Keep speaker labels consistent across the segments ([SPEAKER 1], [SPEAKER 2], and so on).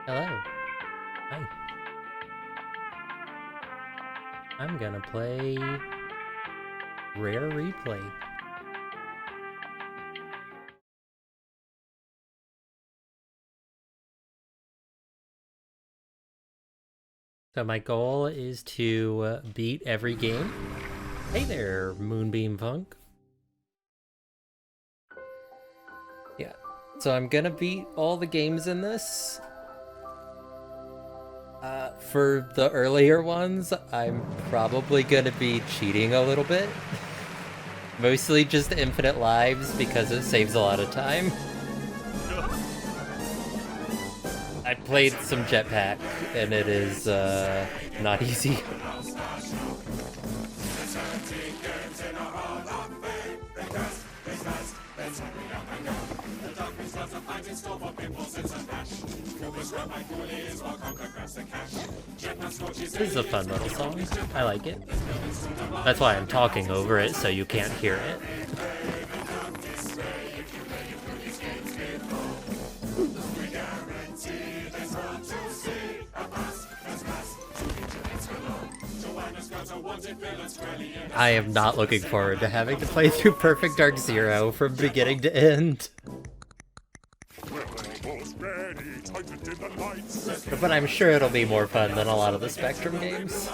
[SPEAKER 1] Hello. Hi. I'm gonna play Rare Replay. So my goal is to beat every game. Hey there, Moonbeam Funk. Yeah. So I'm gonna beat all the games in this. For the earlier ones, I'm probably gonna be cheating a little bit. Mostly just infinite lives because it saves a lot of time. I played some Jetpac and it is not easy. This is a fun little song. I like it. That's why I'm talking over it so you can't hear it. I am not looking forward to having to play through Perfect Dark Zero from beginning to end. But I'm sure it'll be more fun than a lot of the Spectrum games.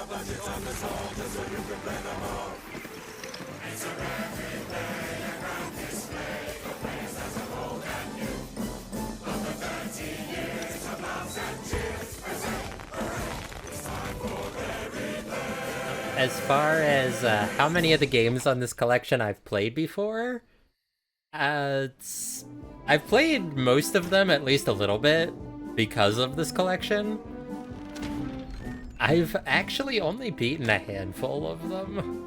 [SPEAKER 1] As far as how many of the games on this collection I've played before, I've played most of them at least a little bit because of this collection. I've actually only beaten a handful of them.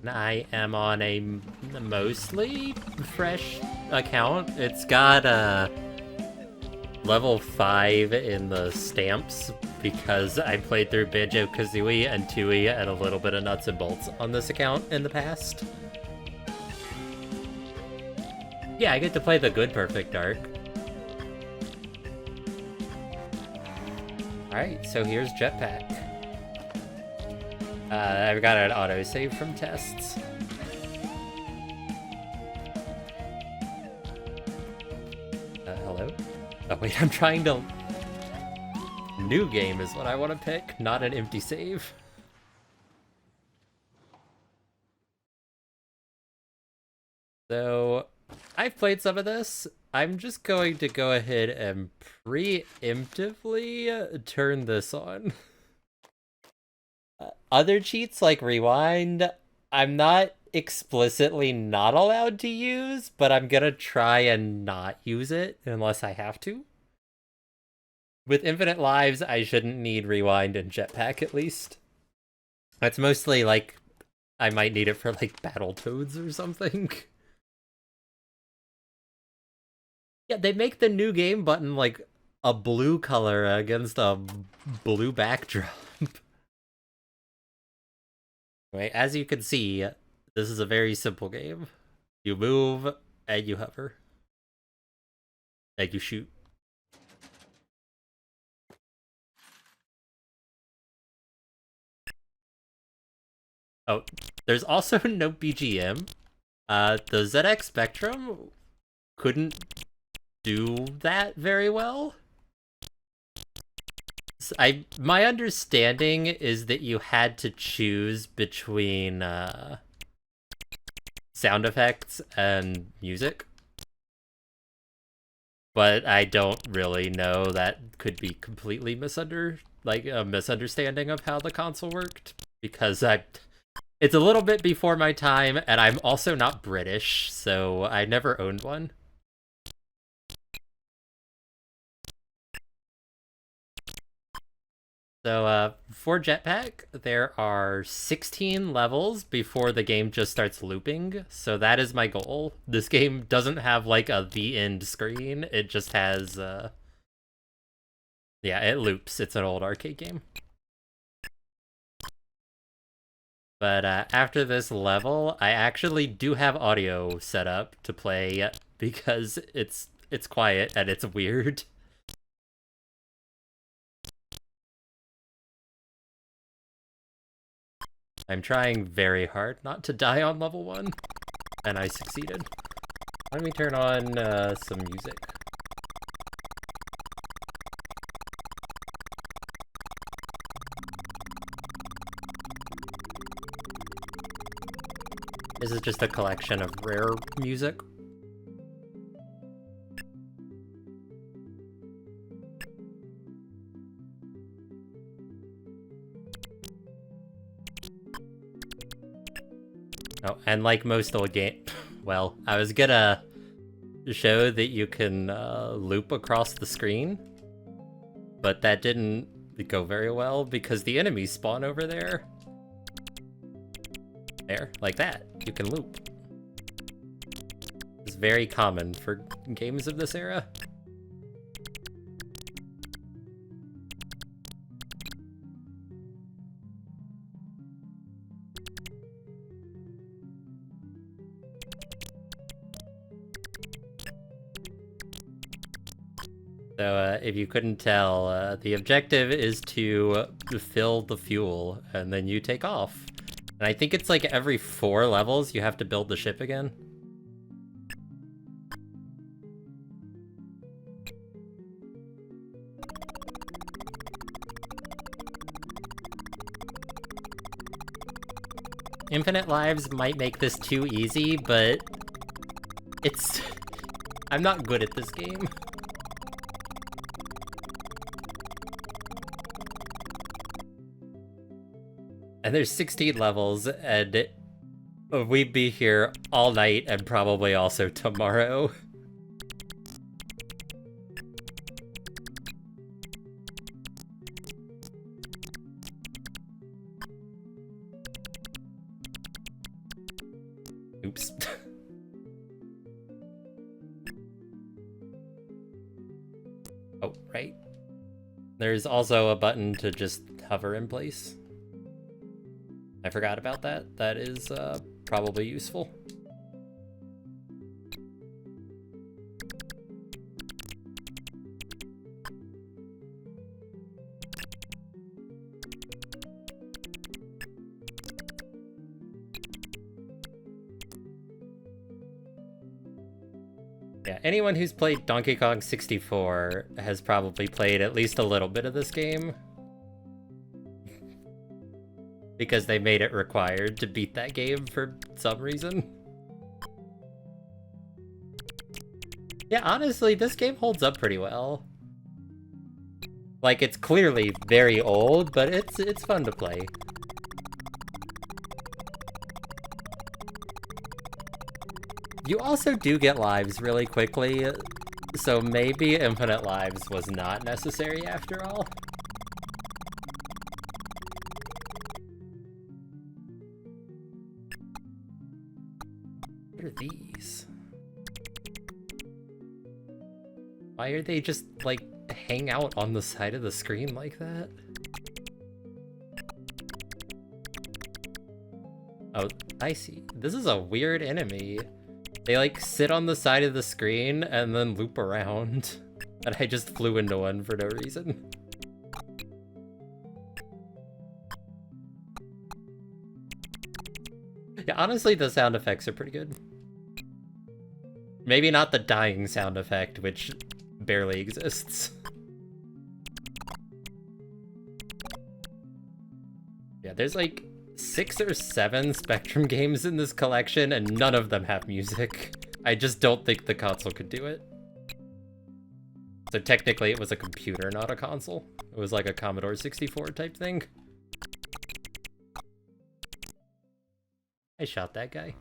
[SPEAKER 1] I am on a mostly fresh account. It's got level 5 in the stamps because I played through Banjo-Kazooie and Tooie and a little bit of Nuts and Bolts on this account in the past. Yeah, I get to play the good Perfect Dark. Alright, so here's Jetpac. I've got an autosave from tests. Hello? Oh wait, I'm trying to... New game is what I want to pick, not an empty save. So, I've played some of this. I'm just going to go ahead and preemptively turn this on. Other cheats like Rewind, I'm not explicitly not allowed to use, but I'm gonna try and not use it unless I have to. With infinite lives, I shouldn't need Rewind and Jetpac at least. That's mostly like, I might need it for like Battletoads or something. Yeah, they make the new game button like a blue color against a blue backdrop. Right, as you can see, this is a very simple game. You move and you hover. And you shoot. Oh, there's also no BGM. The ZX Spectrum couldn't do that very well. My understanding is that you had to choose between sound effects and music. But I don't really know. That could be completely a misunderstanding of how the console worked, because it's a little bit before my time, and I'm also not British, so I never owned one. So, for Jetpac, there are 16 levels before the game just starts looping, so that is my goal. This game doesn't have, like, a the end screen, it just has, yeah, it loops. It's an old arcade game. But after this level, I actually do have audio set up to play because it's quiet and it's weird. I'm trying very hard not to die on level 1, and I succeeded. Let me turn on some music. This is just a collection of rare music. Oh, and like most old game, well, I was gonna show that you can loop across the screen, but that didn't go very well because the enemies spawn over there. There, like that. You can loop. It's very common for games of this era. So, if you couldn't tell, the objective is to fill the fuel, and then you take off. And I think it's like every 4 levels you have to build the ship again. Infinite lives might make this too easy, but it's... I'm not good at this game. And there's 16 levels, and we'd be here all night and probably also tomorrow. Oops. Oh, right. There's also a button to just hover in place. I forgot about that. That is probably useful. Yeah, anyone who's played Donkey Kong 64 has probably played at least a little bit of this game. Because they made it required to beat that game for some reason. Yeah, honestly, this game holds up pretty well. Like, it's clearly very old, but it's fun to play. You also do get lives really quickly, so maybe infinite lives was not necessary after all. What are these? Why are they just, like, hang out on the side of the screen like that? Oh, I see. This is a weird enemy. They, like, sit on the side of the screen and then loop around. And I just flew into one for no reason. Yeah, honestly, the sound effects are pretty good. Maybe not the dying sound effect, which barely exists. Yeah, there's like 6 or 7 Spectrum games in this collection, and none of them have music. I just don't think the console could do it. So technically it was a computer, not a console. It was like a Commodore 64 type thing. I shot that guy.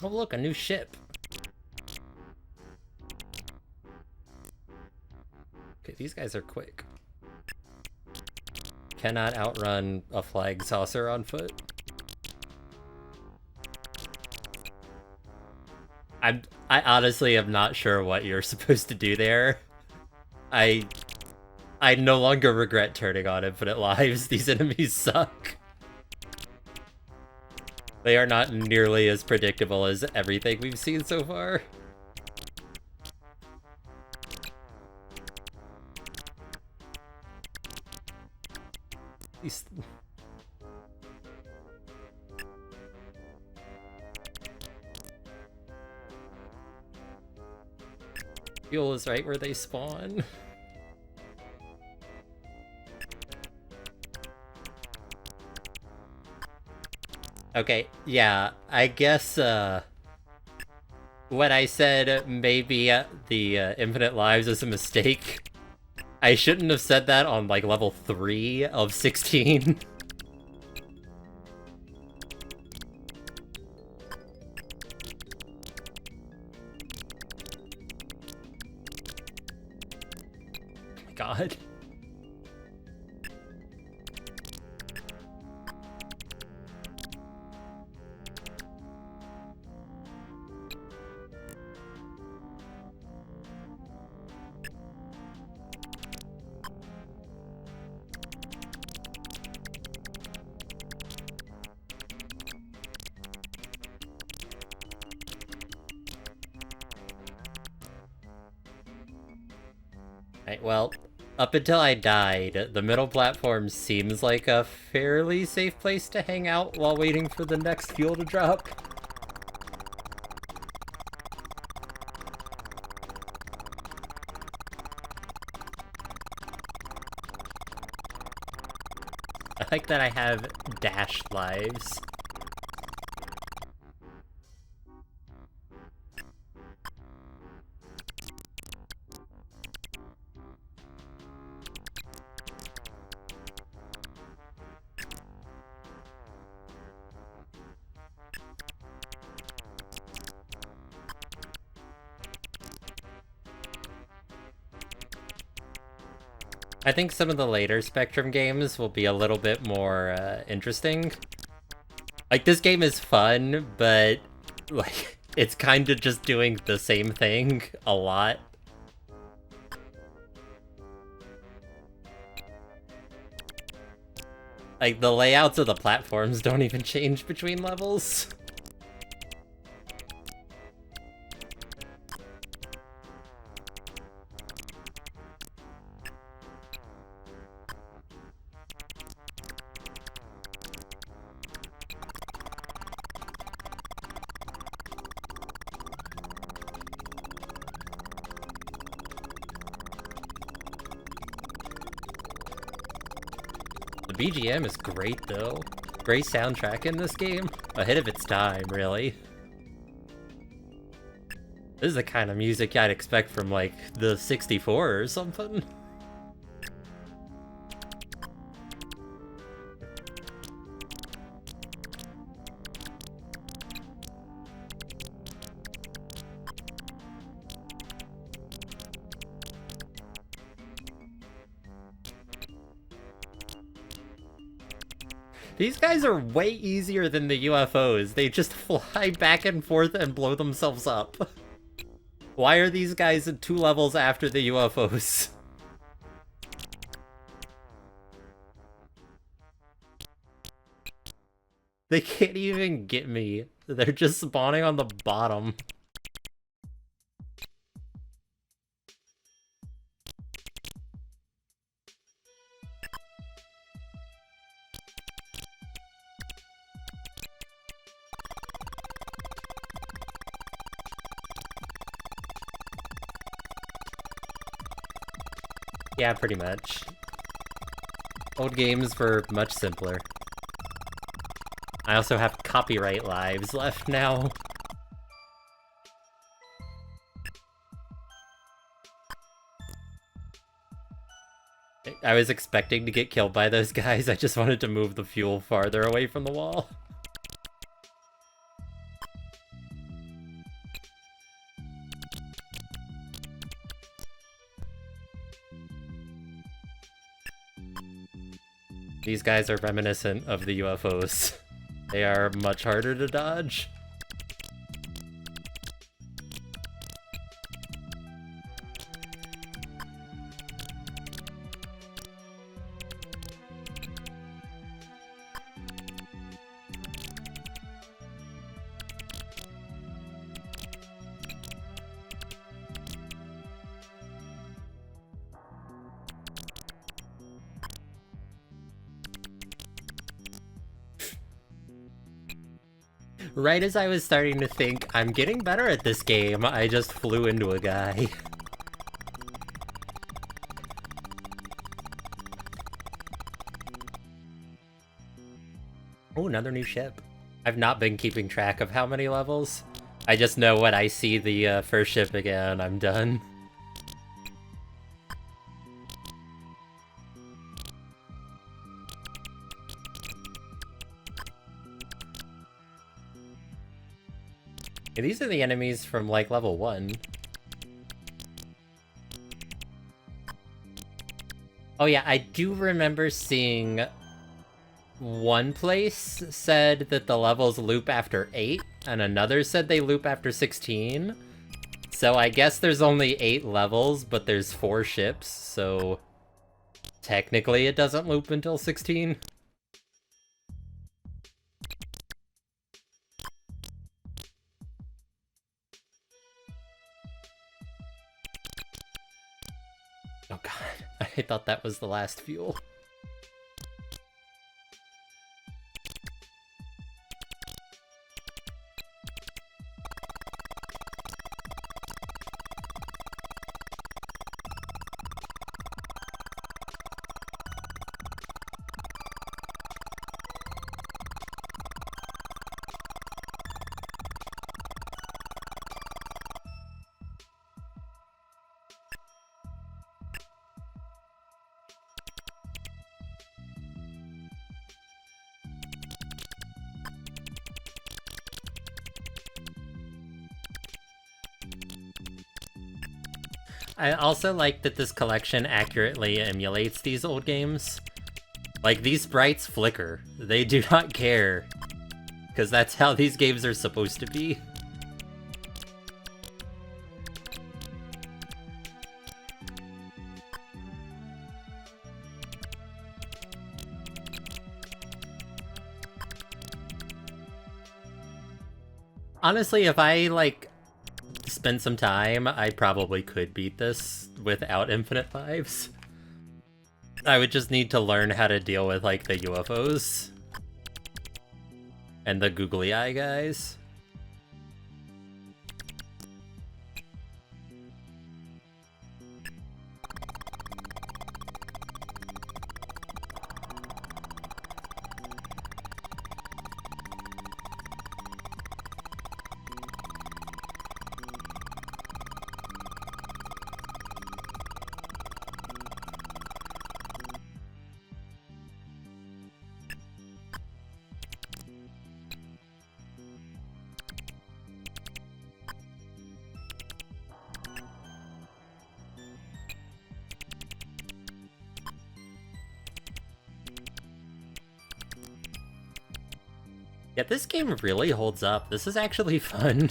[SPEAKER 1] Oh look, a new ship. Okay, these guys are quick. Cannot outrun a flag saucer on foot. I honestly am not sure what you're supposed to do there. I no longer regret turning on infinite lives. These enemies suck. They are not nearly as predictable as everything we've seen so far. These... Fuel is right where they spawn. Okay, yeah, I guess, when I said maybe the infinite lives is a mistake, I shouldn't have said that on, like, level 3 of 16. God. Right, well, up until I died, the middle platform seems like a fairly safe place to hang out while waiting for the next fuel to drop. I like that I have dashed lives. I think some of the later Spectrum games will be a little bit more interesting. Like, this game is fun, but, like, it's kind of just doing the same thing a lot. Like, the layouts of the platforms don't even change between levels. The BGM is great, though. Great soundtrack in this game. Ahead of its time, really. This is the kind of music I'd expect from, like, the 64 or something. These guys are way easier than the UFOs. They just fly back and forth and blow themselves up. Why are these guys 2 levels after the UFOs? They can't even get me. They're just spawning on the bottom. Yeah, pretty much. Old games were much simpler. I also have copyright lives left now. I was expecting to get killed by those guys, I just wanted to move the fuel farther away from the wall. These guys are reminiscent of the UFOs. They are much harder to dodge. Right as I was starting to think, I'm getting better at this game, I just flew into a guy. Oh, another new ship. I've not been keeping track of how many levels. I just know when I see the first ship again, I'm done. Yeah, these are the enemies from, like, level 1. Oh yeah, I do remember seeing one place said that the levels loop after 8, and another said they loop after 16. So I guess there's only 8 levels, but there's 4 ships, so technically it doesn't loop until 16. Oh god, I thought that was the last fuel. I also like that this collection accurately emulates these old games. Like, these sprites flicker. They do not care. Because that's how these games are supposed to be. Honestly, if I, like, spend some time, I probably could beat this without infinite lives. I would just need to learn how to deal with, like, the UFOs. And the googly eye guys. Yeah, this game really holds up. This is actually fun.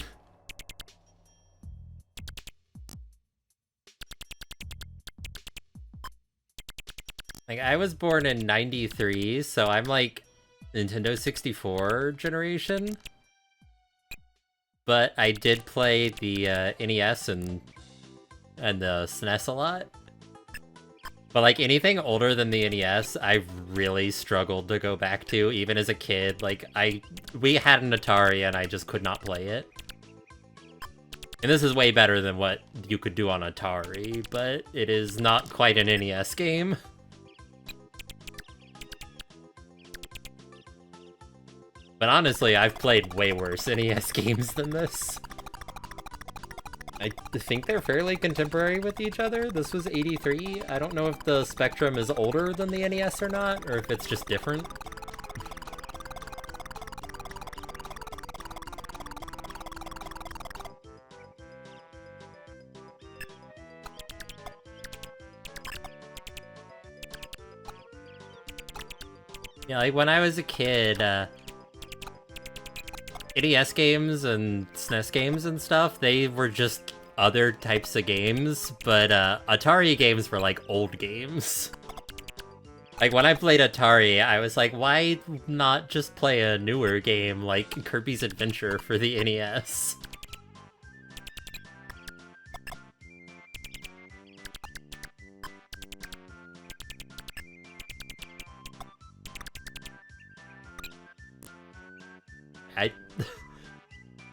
[SPEAKER 1] Like, I was born in 93, so I'm like Nintendo 64 generation. But I did play the NES and the SNES a lot. But like anything older than the NES, I've really struggled to go back to, even as a kid. Like, we had an Atari and I just could not play it. And this is way better than what you could do on Atari, but it is not quite an NES game. But honestly, I've played way worse NES games than this. I think they're fairly contemporary with each other. This was 83. I don't know if the Spectrum is older than the NES or not, or if it's just different. Yeah, like when I was a kid, NES games and SNES games and stuff, they were just other types of games, but Atari games were like old games. Like when I played Atari, I was like, why not just play a newer game like Kirby's Adventure for the NES?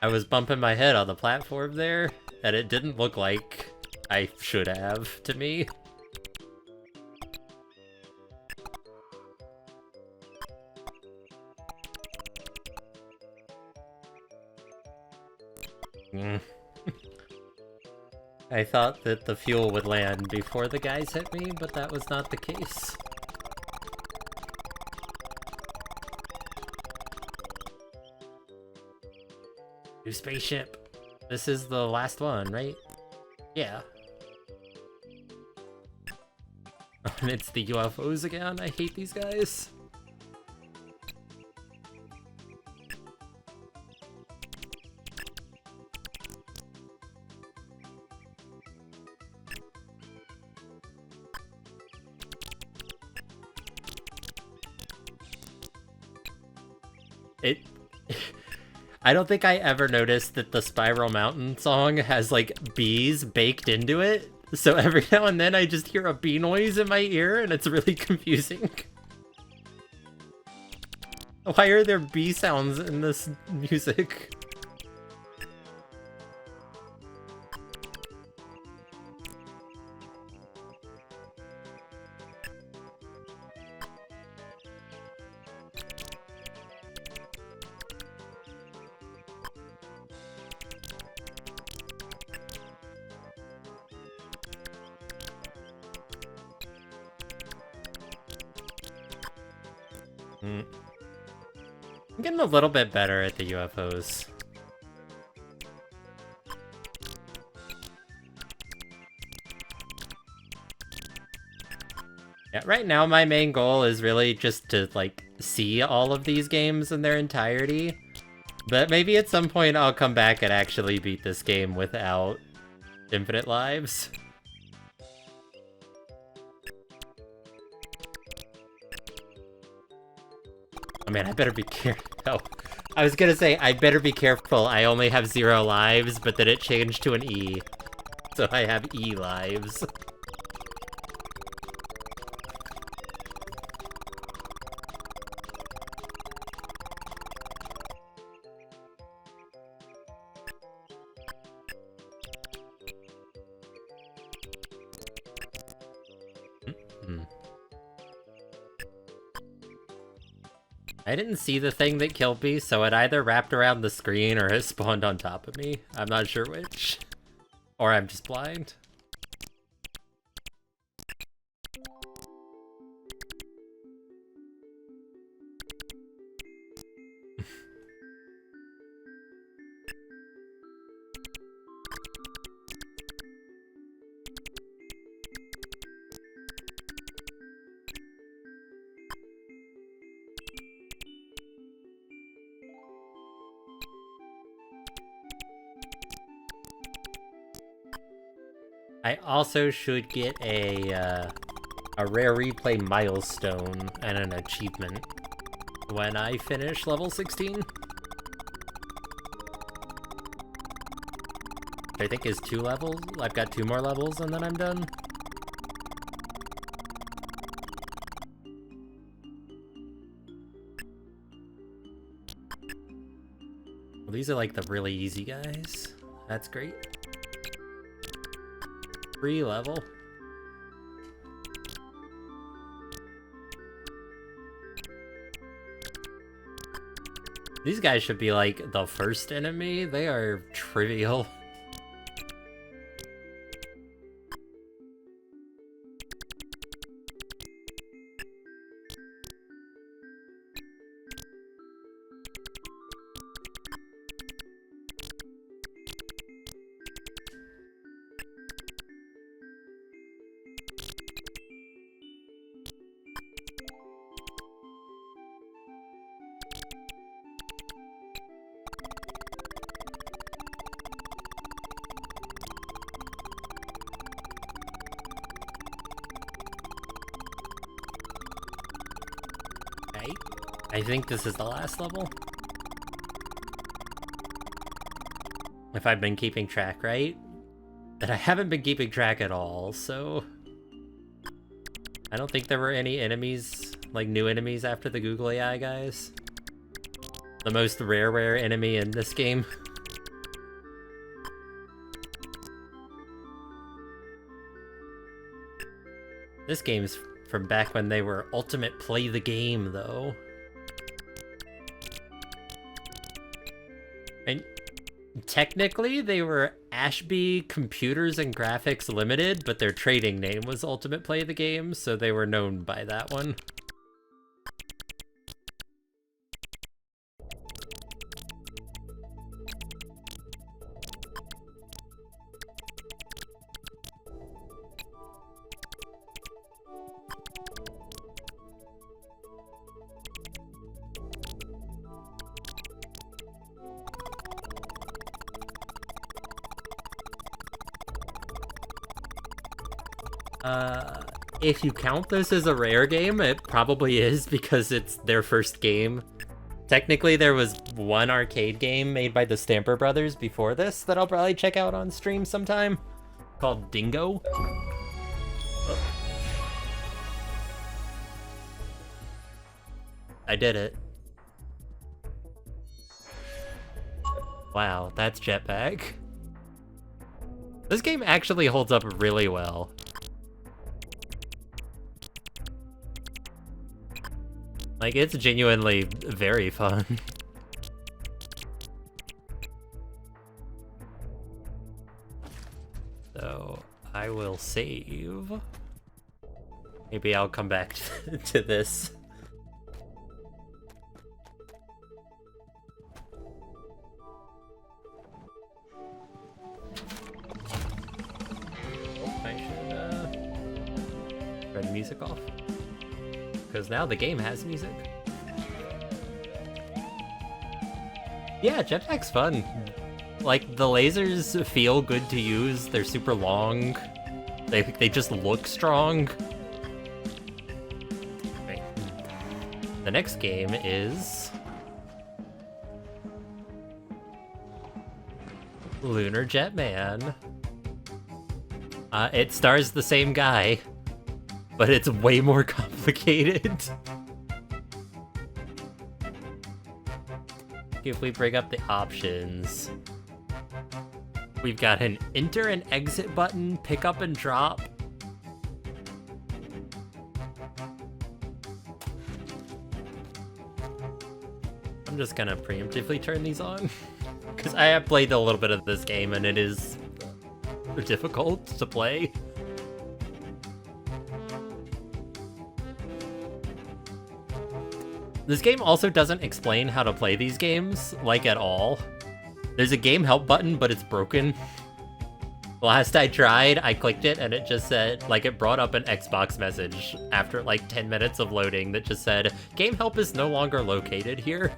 [SPEAKER 1] I was bumping my head on the platform there, and it didn't look like I should have to me. I thought that the fuel would land before the guys hit me, but that was not the case. New spaceship. This is the last one, right? Yeah. And it's the UFOs again. I hate these guys. I don't think I ever noticed that the Spiral Mountain song has, like, bees baked into it. So every now and then I just hear a bee noise in my ear, and it's really confusing. Why are there bee sounds in this music? I'm getting a little bit better at the UFOs. Yeah, right now my main goal is really just to, like, see all of these games in their entirety. But maybe at some point I'll come back and actually beat this game without infinite lives. Oh man, I better be careful. Oh, I was gonna say, I better be careful. I only have 0 lives, but then it changed to an E. So I have E lives. I didn't see the thing that killed me, so it either wrapped around the screen or it spawned on top of me. I'm not sure which. Or I'm just blind. I also should get a rare replay milestone and an achievement when I finish level 16. Which I think is 2 levels. I've got 2 more levels and then I'm done. Well, these are like the really easy guys. That's great. 3 level. These guys should be like the first enemy. They are trivial. I think this is the last level. If I've been keeping track right. But I haven't been keeping track at all, so... I don't think there were any enemies, like new enemies after the googly eye guys. The most rare enemy in this game. This game's from back when they were Ultimate Play the Game, though. And technically, they were Ashby Computers and Graphics Limited, but their trading name was Ultimate Play the Game, so they were known by that one. If you count this as a rare game, it probably is because it's their first game. Technically, there was one arcade game made by the Stamper Brothers before this that I'll probably check out on stream sometime, called Dingo. Oh. I did it. Wow, that's Jetpac. This game actually holds up really well. Like, it's genuinely very fun. So, I will save. Maybe I'll come back to this. I should, turn the music off. Because now the game has music. Yeah, Jetpac's fun. Like, the lasers feel good to use. They're super long. They just look strong. Right. The next game is Lunar Jetman. It stars the same guy, but it's way more complicated. If we bring up the options, we've got an enter and exit button, pick up and drop. I'm just gonna preemptively turn these on, because I have played a little bit of this game and it is difficult to play. This game also doesn't explain how to play these games, like, at all. There's a game help button, but it's broken. Last I tried, I clicked it, and it just said, like, it brought up an Xbox message after, like, 10 minutes of loading that just said, game help is no longer located here.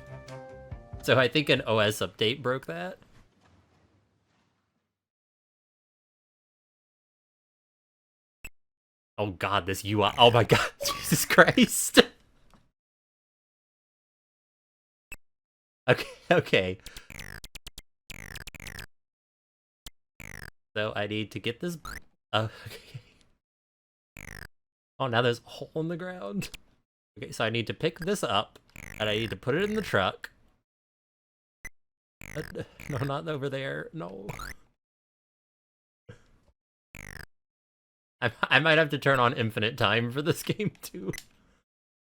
[SPEAKER 1] So I think an OS update broke that. Oh god, this UI, oh my god, Jesus Christ. Okay. So I need to get this. Okay. Oh, now there's a hole in the ground. Okay, so I need to pick this up, and I need to put it in the truck. No, not over there. No. I might have to turn on infinite time for this game too.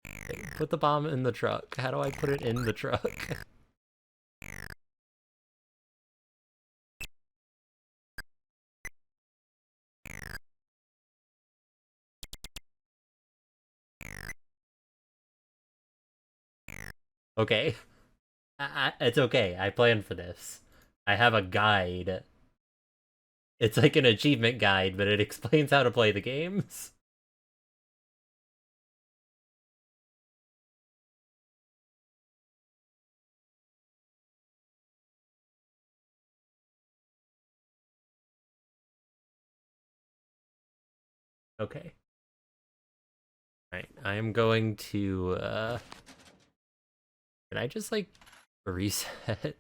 [SPEAKER 1] Okay, put the bomb in the truck. How do I put it in the truck? Okay. It's okay. I planned for this. I have a guide. It's like an achievement guide, but it explains how to play the games. Okay. Alright, I am going to, can I just, like, reset?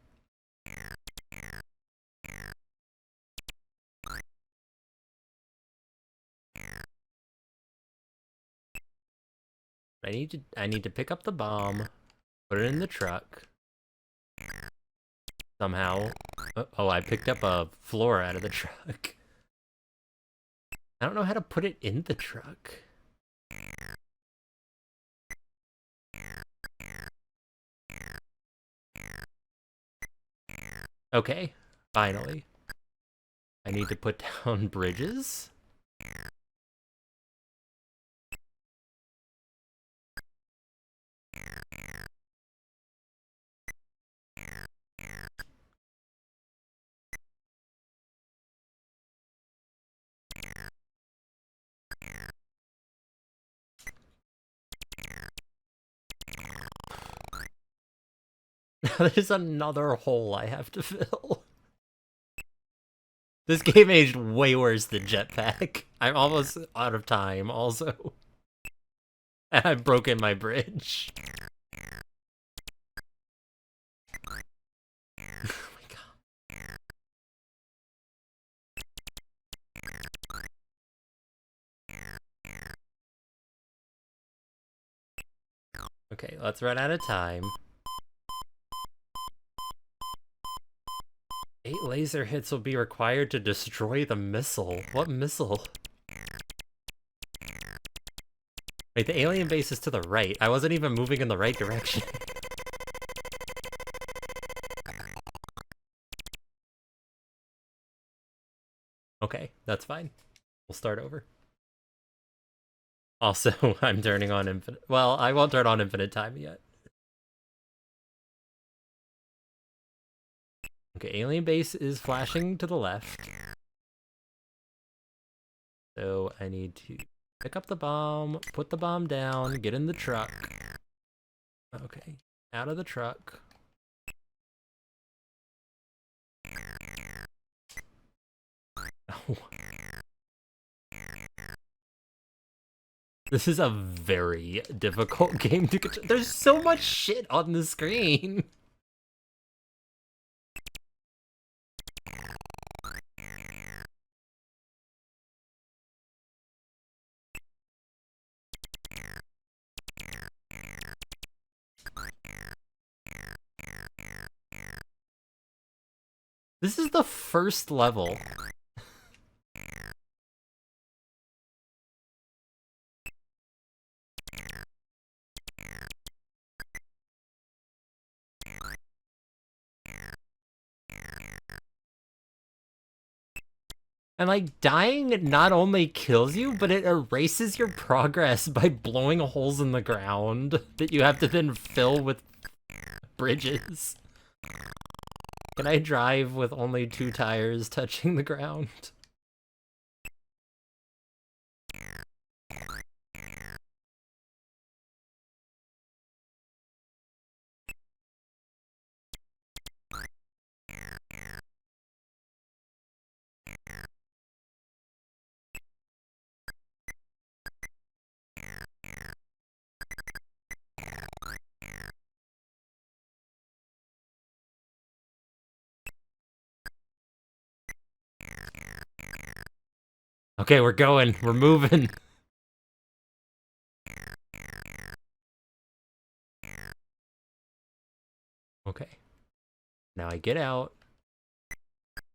[SPEAKER 1] I need to pick up the bomb, put it in the truck. Somehow. Oh, I picked up a floor out of the truck. I don't know how to put it in the truck. Okay, finally. I need to put down bridges. There's another hole I have to fill. This game aged way worse than Jetpac. I'm almost out of time, also. And I've broken my bridge. Oh my god. Okay, let's run out of time. 8 laser hits will be required to destroy the missile. What missile? Wait, the alien base is to the right. I wasn't even moving in the right direction. Okay, that's fine. We'll start over. Also, I'm turning on infinite... Well, I won't turn on infinite time yet. Okay, alien base is flashing to the left. So I need to pick up the bomb, put the bomb down, get in the truck. Okay, out of the truck. Oh. This is a very difficult game to control. There's so much shit on the screen. This is the first level. And like, dying not only kills you, but it erases your progress by blowing holes in the ground that you have to then fill with bridges. Can I drive with only 2 tires touching the ground? Okay, we're going. We're moving. Okay. Now I get out.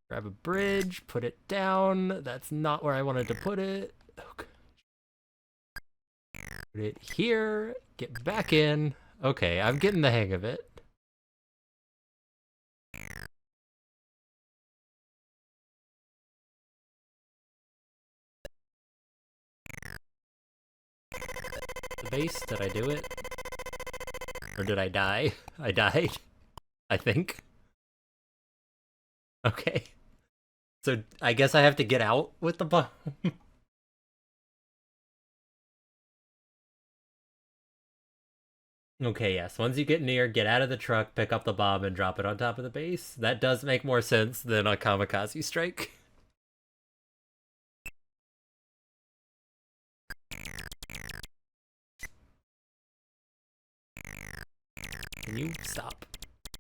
[SPEAKER 1] Grab a bridge, put it down. That's not where I wanted to put it. Okay. Put it here. Get back in. Okay, I'm getting the hang of it. The base, did I do it? Or did I die? I died, I think. Okay. So I guess I have to get out with the bomb. Okay, yes. Once you get near, get out of the truck, pick up the bomb, and drop it on top of the base. That does make more sense than a kamikaze strike. Can you stop?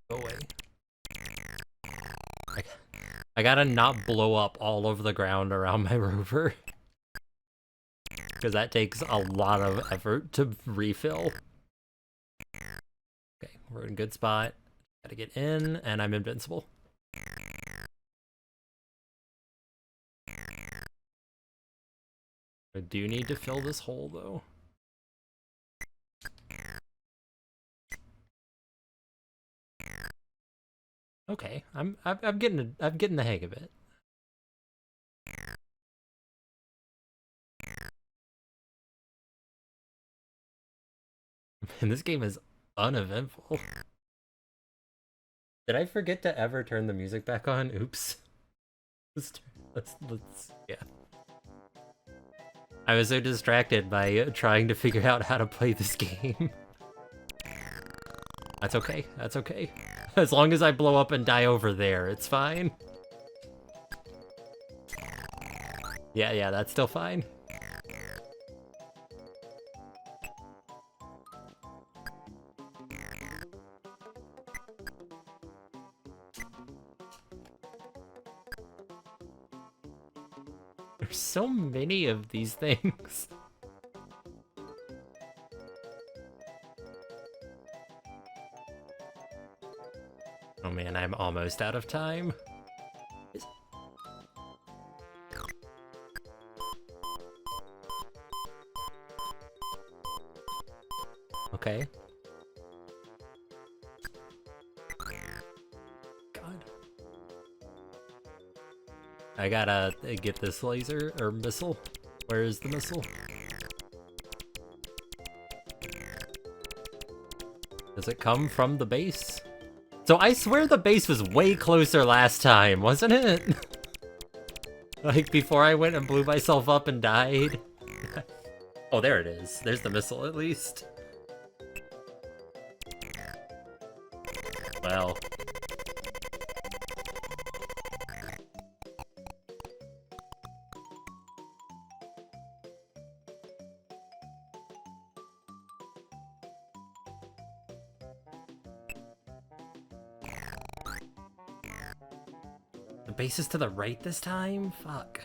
[SPEAKER 1] Go away. I gotta not blow up all over the ground around my rover. Because that takes a lot of effort to refill. Okay, we're in a good spot. Gotta get in, and I'm invincible. I do need to fill this hole, though. Okay, I'm getting the hang of it. And this game is uneventful. Did I forget to ever turn the music back on? Oops. Let's yeah. I was so distracted by trying to figure out how to play this game. That's okay. That's okay. As long as I blow up and die over there, it's fine. Yeah, that's still fine. There's so many of these things. Oh man, I'm almost out of time. Okay. God. I gotta get this laser, or missile. Where is the missile? Does it come from the base? So I swear the base was way closer last time, wasn't it? Like before I went and blew myself up and died. Oh, there it is. There's the missile at least. Well. The base is to the right this time? Fuck.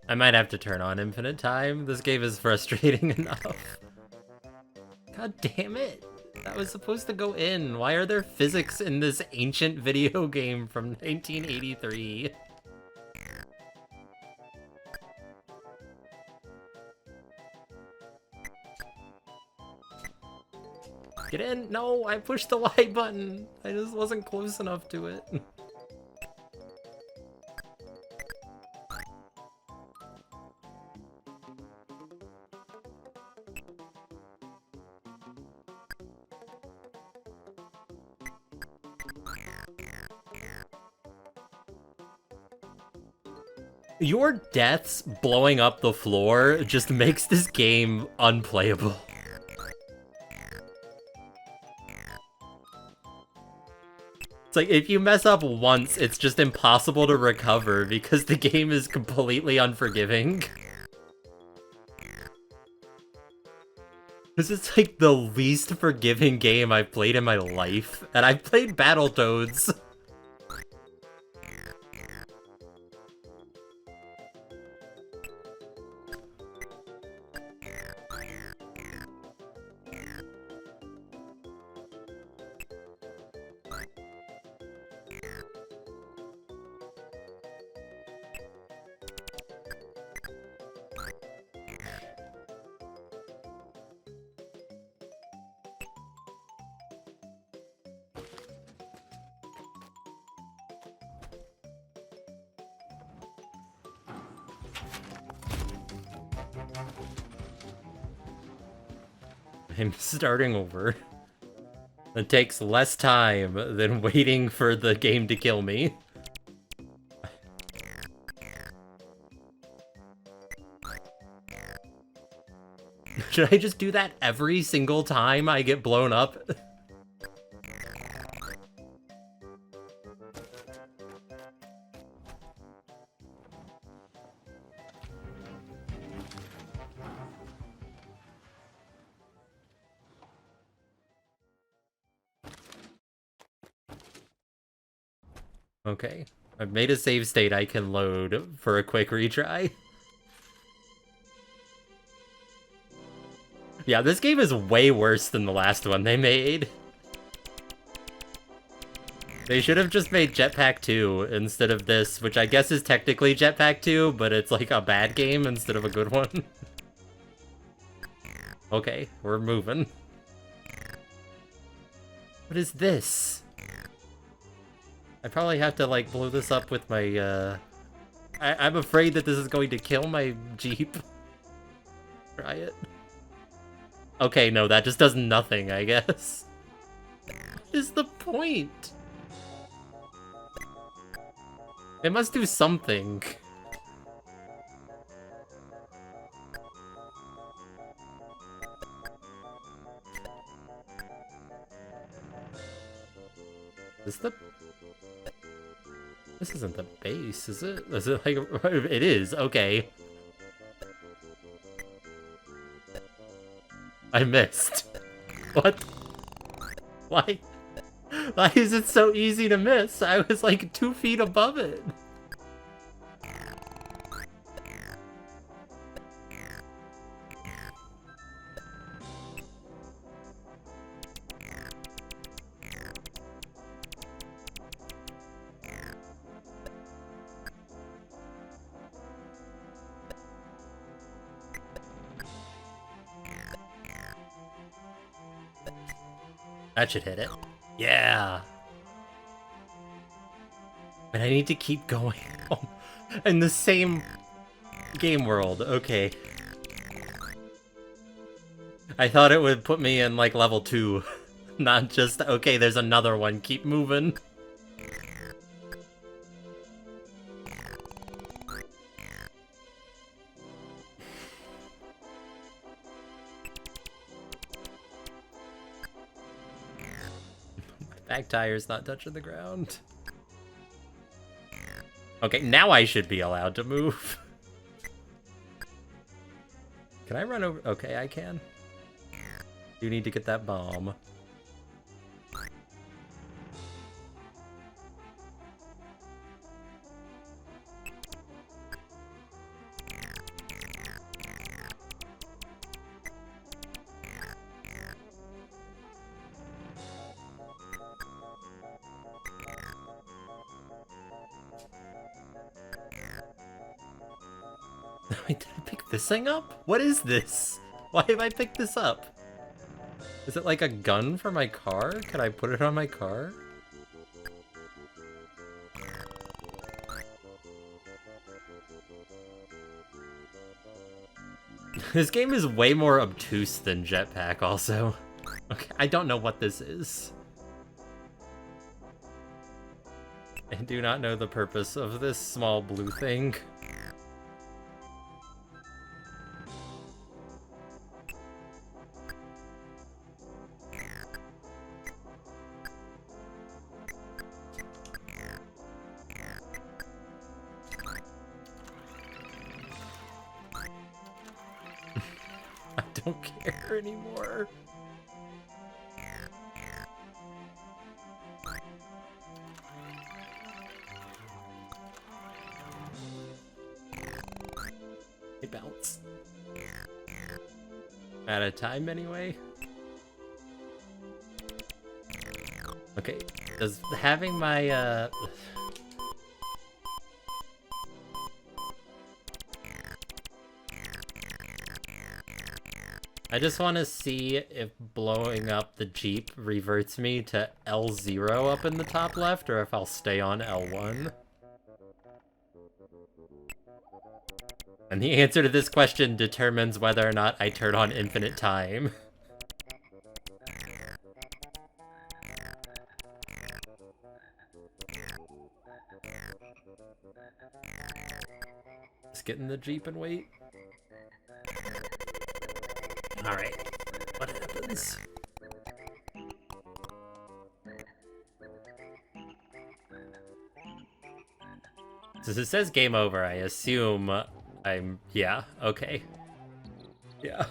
[SPEAKER 1] I might have to turn on infinite time. This game is frustrating enough. God damn it. That was supposed to go in. Why are there physics in this ancient video game from 1983? Get in! No, I pushed the Y button. I just wasn't close enough to it. Your deaths blowing up the floor just makes this game unplayable. It's like, if you mess up once, it's just impossible to recover because the game is completely unforgiving. This is like the least forgiving game I've played in my life, and I've played Battletoads. I'm starting over. It takes less time than waiting for the game to kill me. Should I just do that every single time I get blown up? Okay. I've made a save state I can load for a quick retry. Yeah, this game is way worse than the last one they made. They should have just made Jetpac 2 instead of this, which I guess is technically Jetpac 2, but it's like a bad game instead of a good one. Okay, we're moving. What is this? I probably have to, like, blow this up with my, I'm afraid that this is going to kill my Jeep. Try it. Okay, no, that just does nothing, I guess. What is the point? It must do something. This isn't the base, is it? Is it like... It is, okay. I missed. What? Why? Why is it so easy to miss? I was like 2 feet above it. That should hit it. Yeah. But I need to keep going. In the same game world. Okay. I thought it would put me in like level 2. Not just, okay, there's another one. Keep moving. Back tire's not touching the ground. Okay, now I should be allowed to move. Can I run over? Okay, I can. You need to get that bomb. Wait, did I pick this thing up? What is this? Why have I picked this up? Is it like a gun for my car? Can I put it on my car? This game is way more obtuse than Jetpac also. Okay, I don't know what this is. I do not know the purpose of this small blue thing. I don't care anymore. Hey, bounce. Out of time anyway. Okay, does having my I just want to see if blowing up the Jeep reverts me to L0 up in the top left, or if I'll stay on L1. And the answer to this question determines whether or not I turn on infinite time. Just get in the Jeep and wait. Alright, what happens? Since it says game over, I assume yeah, okay. Yeah.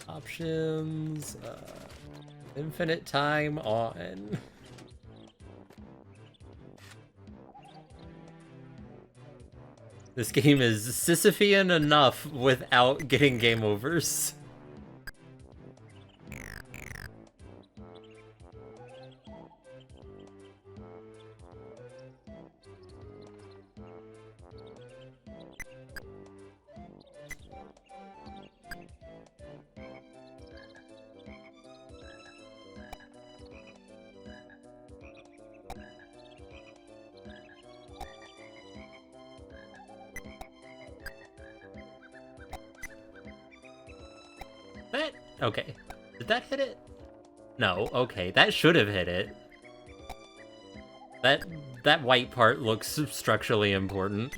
[SPEAKER 1] Options, infinite time on. This game is Sisyphean enough without getting game overs. Okay. Did that hit it? No, okay. That should have hit it. That white part looks structurally important.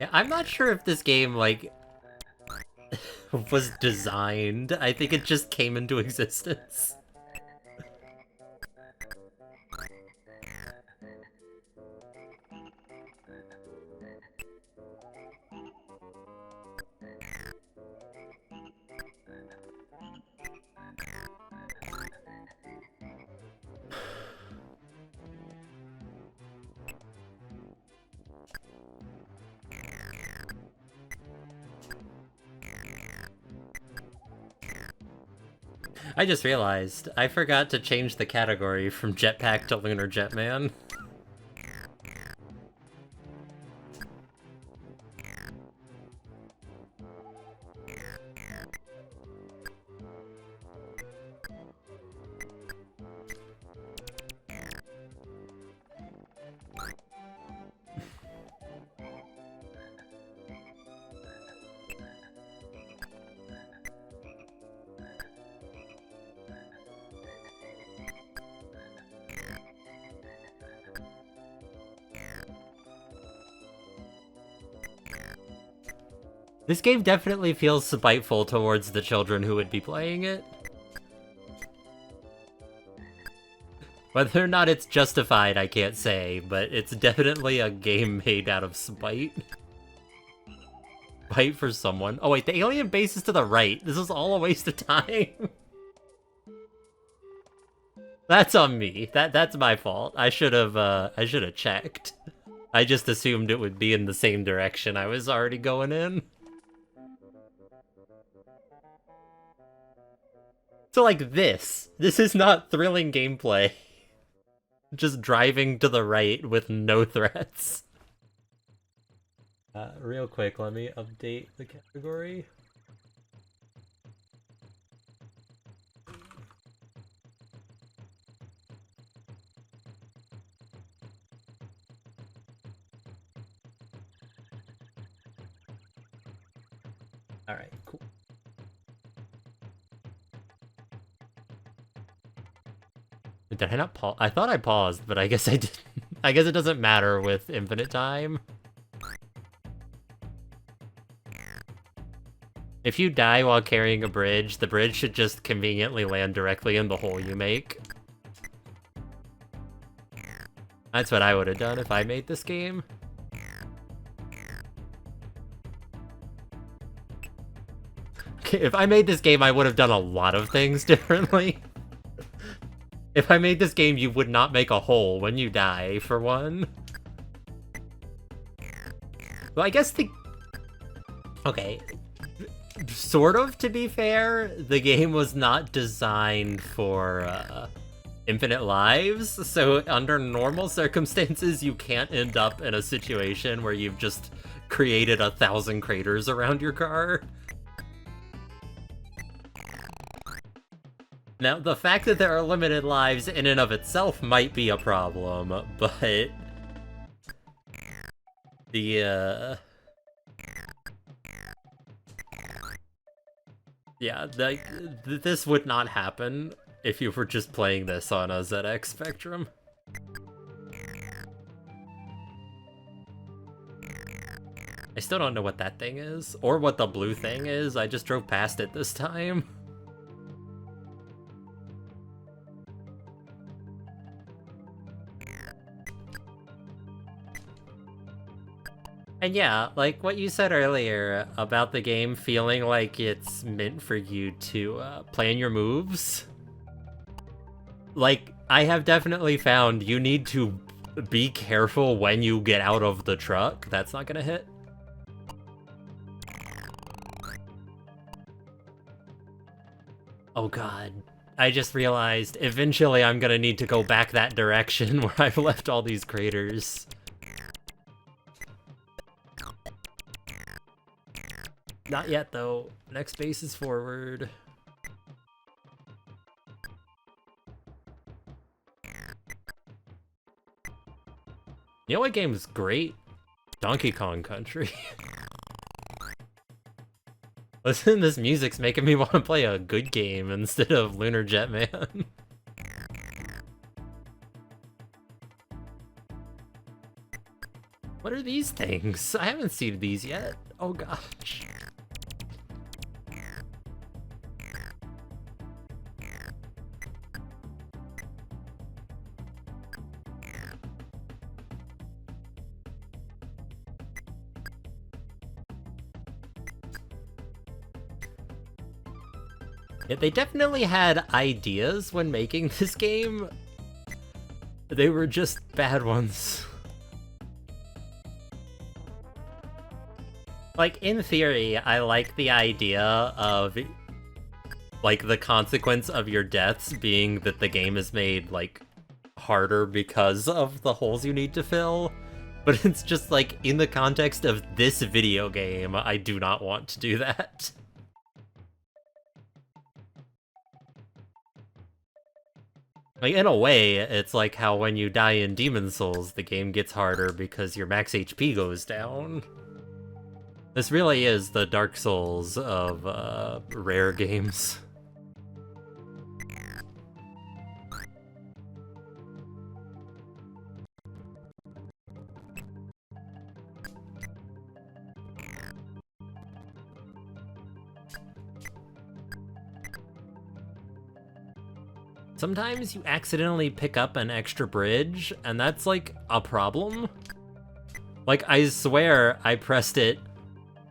[SPEAKER 1] Yeah, I'm not sure if this game, like, was designed. I think it just came into existence. I just realized I forgot to change the category from Jetpac to Lunar Jetman. This game definitely feels spiteful towards the children who would be playing it. Whether or not it's justified, I can't say, but it's definitely a game made out of spite. Spite for someone. Oh wait, the alien base is to the right. This is all a waste of time. That's on me. That's my fault. I should have checked. I just assumed it would be in the same direction I was already going in. So like this is not thrilling gameplay. Just driving to the right with no threats. Real quick, let me update the category. Alright, cool. Did I not pause? I thought I paused, but I guess I didn't. I guess it doesn't matter with infinite time. If you die while carrying a bridge, the bridge should just conveniently land directly in the hole you make. That's what I would have done if I made this game. If I made this game, I would have done a lot of things differently. If I made this game, you would not make a hole when you die, for one. Well, I guess the... Okay. Sort of, to be fair, the game was not designed for infinite lives, so under normal circumstances, you can't end up in a situation where you've just created 1,000 craters around your car. Now, the fact that there are limited lives in and of itself might be a problem, but... The, yeah, this would not happen if you were just playing this on a ZX Spectrum. I still don't know what that thing is, or what the blue thing is. I just drove past it this time. And yeah, like what you said earlier about the game feeling like it's meant for you to plan your moves. Like, I have definitely found you need to be careful when you get out of the truck. That's not gonna hit. Oh god. I just realized eventually I'm gonna need to go back that direction where I've left all these craters. Not yet, though. Next base is forward. You know what game is great? Donkey Kong Country. Listen, this music's making me want to play a good game instead of Lunar Jetman. What are these things? I haven't seen these yet. Oh gosh. Yeah, they definitely had ideas when making this game. They were just bad ones. Like, in theory, I like the idea of, like, the consequence of your deaths being that the game is made, like, harder because of the holes you need to fill. But it's just, like, in the context of this video game, I do not want to do that. Like, in a way, it's like how when you die in Demon's Souls, the game gets harder because your max HP goes down. This really is the Dark Souls of rare games. Sometimes you accidentally pick up an extra bridge, and that's like a problem. Like, I swear I pressed it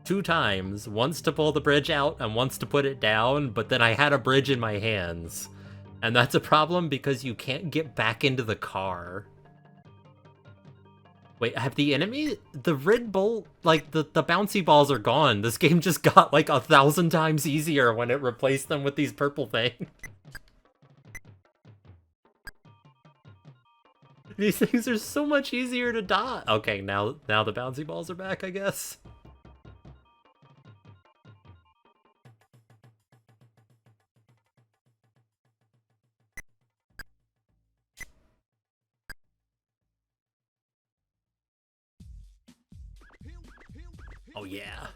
[SPEAKER 1] 2 times, once to pull the bridge out and once to put it down, but then I had a bridge in my hands. And that's a problem because you can't get back into the car. Wait, have the enemy... The red bull... Like, the bouncy balls are gone. This game just got like 1,000 times easier when it replaced them with these purple things. These things are so much easier to dodge. Okay, now the bouncy balls are back, I guess. Oh yeah.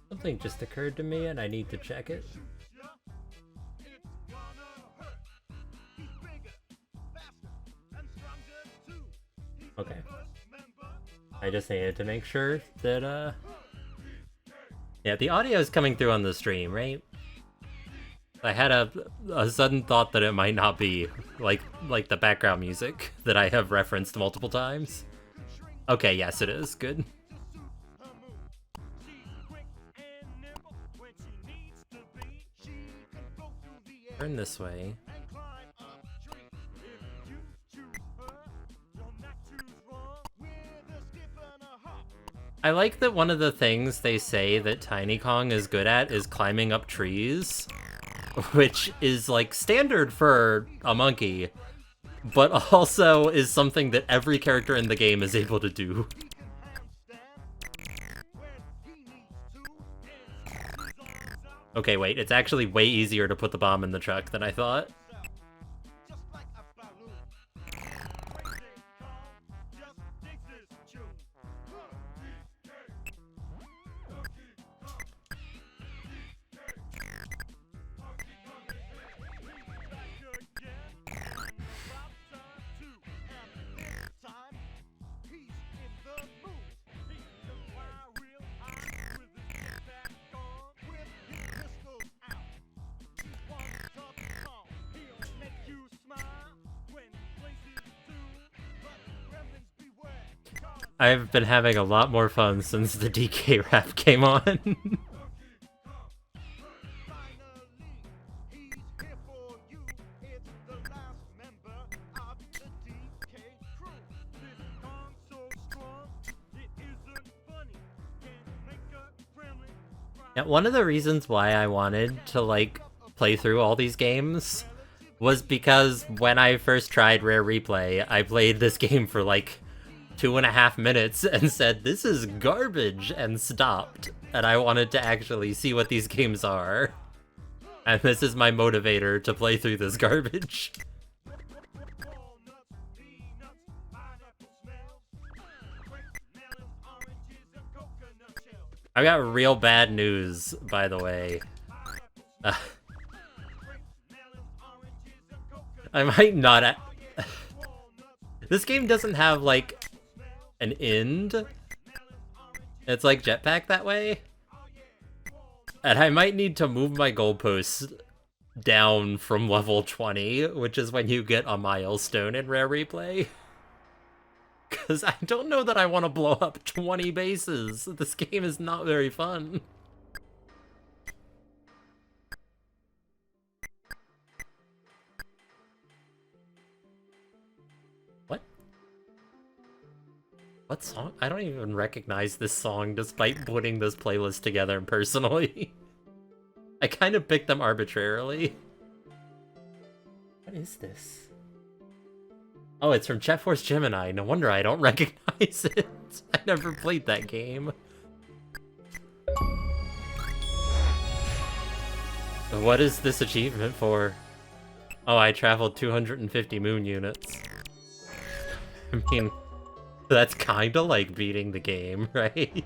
[SPEAKER 1] Something just occurred to me and I need to check it. Okay. I just needed to make sure that, yeah, the audio is coming through on the stream, right? I had a sudden thought that it might not be, like the background music that I have referenced multiple times. Okay, yes it is. Good. Turn this way. I like that one of the things they say that Tiny Kong is good at is climbing up trees, which is like standard for a monkey, but also is something that every character in the game is able to do. Okay, wait, it's actually way easier to put the bomb in the truck than I thought. I've been having a lot more fun since the DK rap came on. Yeah, one of the reasons why I wanted to, like, play through all these games was because when I first tried Rare Replay, I played this game for, like, 2.5 minutes and said, this is garbage, and stopped. And I wanted to actually see what these games are. And this is my motivator to play through this garbage. I got real bad news, by the way. I might not... This game doesn't have, like, an end. It's like Jetpac that way. And I might need to move my goalposts down from level 20, which is when you get a milestone in Rare Replay. Because I don't know that I want to blow up 20 bases. This game is not very fun. What? What song? I don't even recognize this song despite putting this playlist together personally. I kind of picked them arbitrarily. What is this? Oh, it's from Jet Force Gemini. No wonder I don't recognize it. I never played that game. What is this achievement for? Oh, I traveled 250 moon units. I mean, that's kinda like beating the game, right?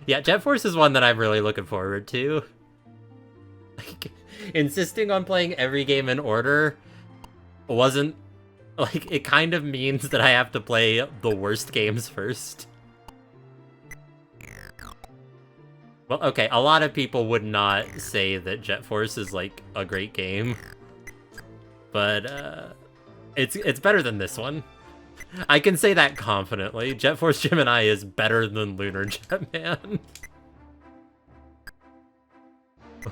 [SPEAKER 1] Yeah, Jet Force is one that I'm really looking forward to. Like, insisting on playing every game in order wasn't... Like, it kind of means that I have to play the worst games first. Well, okay, a lot of people would not say that Jet Force is, like, a great game. But, it's better than this one. I can say that confidently. Jet Force Gemini is better than Lunar Jetman.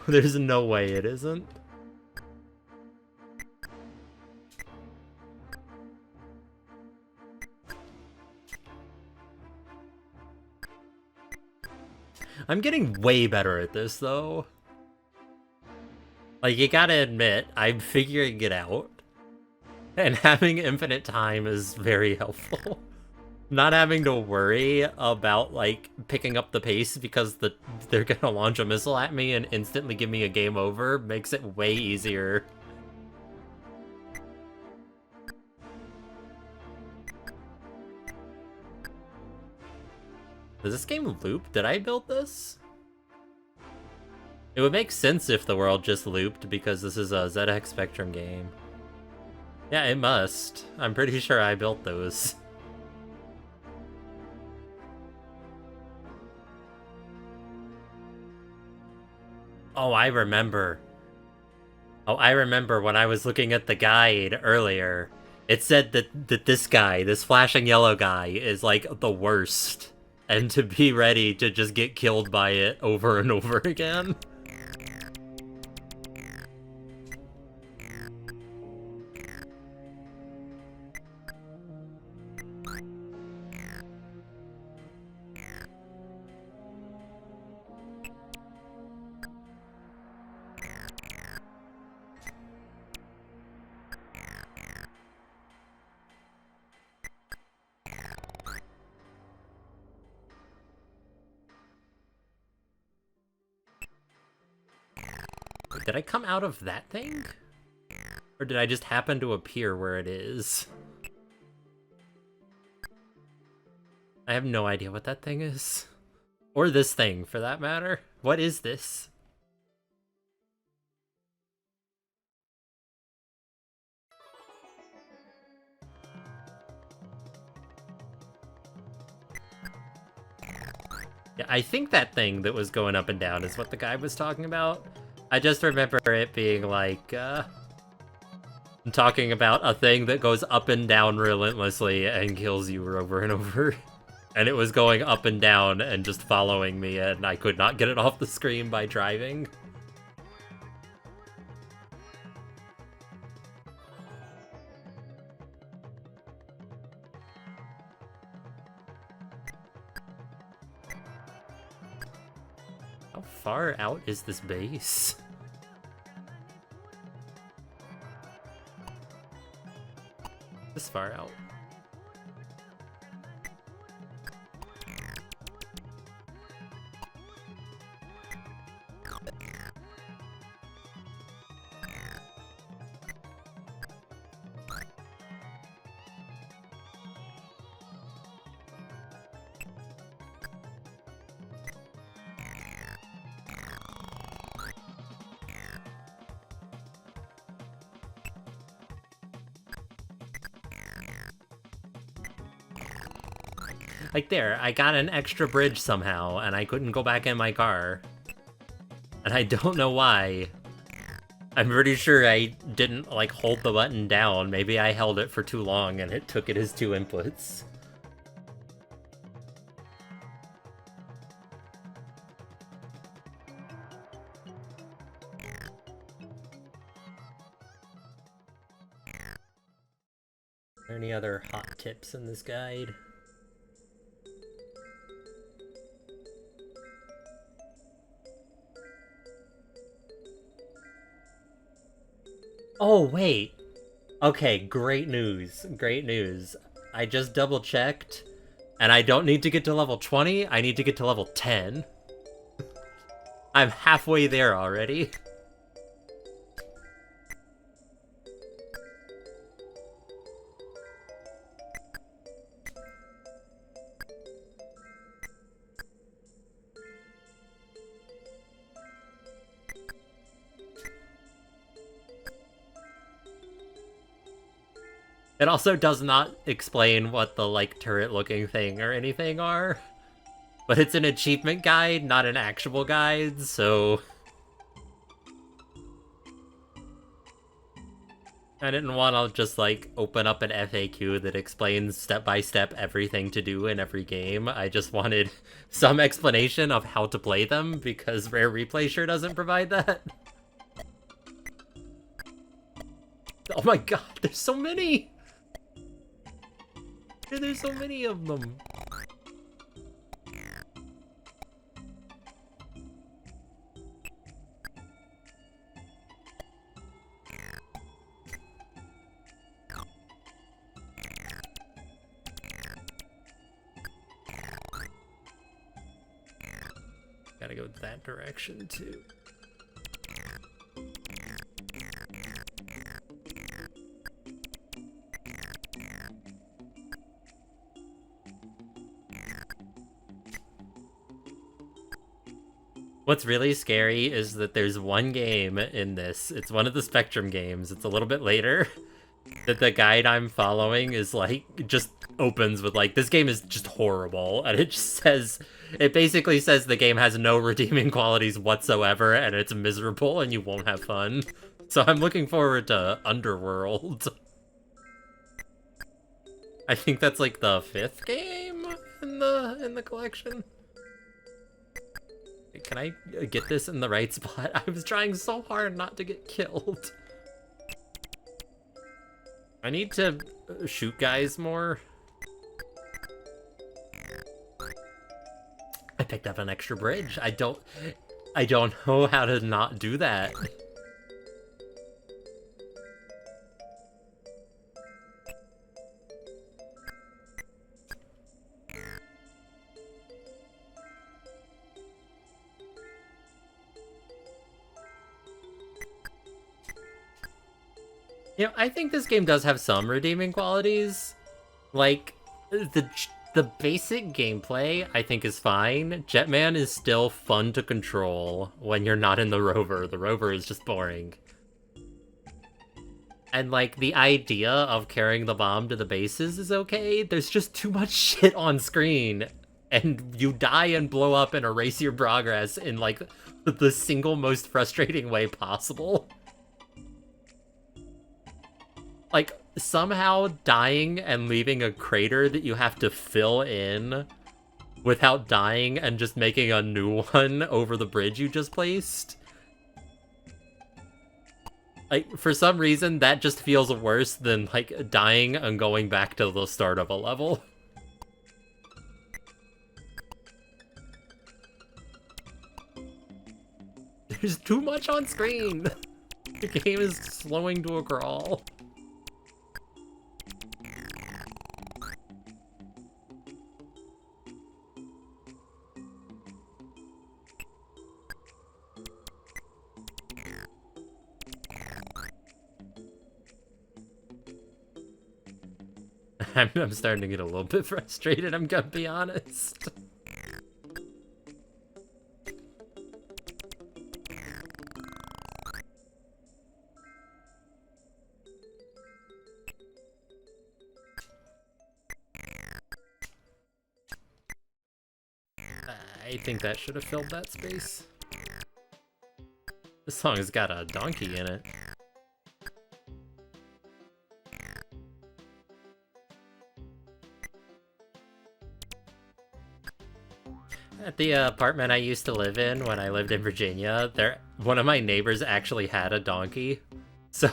[SPEAKER 1] There's no way it isn't. I'm getting way better at this, though. Like, you gotta admit, I'm figuring it out. And having infinite time is very helpful. Not having to worry about, like, picking up the pace because they're gonna launch a missile at me and instantly give me a game over makes it way easier. Does this game loop? Did I build this? It would make sense if the world just looped because this is a ZX Spectrum game. Yeah, it must. I'm pretty sure I built those. Oh, I remember. Oh, I remember when I was looking at the guide earlier. It said that this guy, this flashing yellow guy, is like the worst. And to be ready to just get killed by it over and over again. Did I come out of that thing? Or did I just happen to appear where it is? I have no idea what that thing is. Or this thing, for that matter. What is this? Yeah, I think that thing that was going up and down is what the guy was talking about. I just remember it being like, talking about a thing that goes up and down relentlessly and kills you over and over. And it was going up and down and just following me, and I could not get it off the screen by driving. How far out is this base? This far out. Like there, I got an extra bridge somehow, and I couldn't go back in my car. And I don't know why. I'm pretty sure I didn't, like, hold the button down. Maybe I held it for too long and it took it as 2 inputs. Are there any other hot tips in this guide? Oh, wait. Okay, great news. Great news. I just double checked, and I don't need to get to level 20, I need to get to level 10. I'm halfway there already. It also does not explain what the, like, turret-looking thing or anything are. But it's an achievement guide, not an actual guide, so... I didn't want to just, like, open up an FAQ that explains step-by-step everything to do in every game. I just wanted some explanation of how to play them, because Rare Replay sure doesn't provide that. Oh my god, there's so many! There's so many of them. Gotta go that direction too. What's really scary is that there's one game in this, it's one of the Spectrum games, it's a little bit later, that the guide I'm following is like, just opens with like, this game is just horrible, and it just says, it basically says the game has no redeeming qualities whatsoever, and it's miserable, and you won't have fun. So I'm looking forward to Underworld. I think that's like the 5th game in the collection. Can I get this in the right spot? I was trying so hard not to get killed. I need to shoot guys more. I picked up an extra bridge. I don't know how to not do that. You know, I think this game does have some redeeming qualities. Like, the basic gameplay, I think, is fine. Jetman is still fun to control when you're not in the rover. The rover is just boring. And, like, the idea of carrying the bomb to the bases is okay. There's just too much shit on screen. and you die and blow up and erase your progress in, like, the single most frustrating way possible. Like, somehow dying and leaving a crater that you have to fill in without dying and just making a new one over the bridge you just placed. Like, for some reason, that just feels worse than, like, dying and going back to the start of a level. There's too much on screen! The game is slowing to a crawl. I'm starting to get a little bit frustrated, I'm gonna be honest. I think that should have filled that space. This song has got a donkey in it. At the apartment I used to live in when I lived in Virginia, one of my neighbors actually had a donkey. So,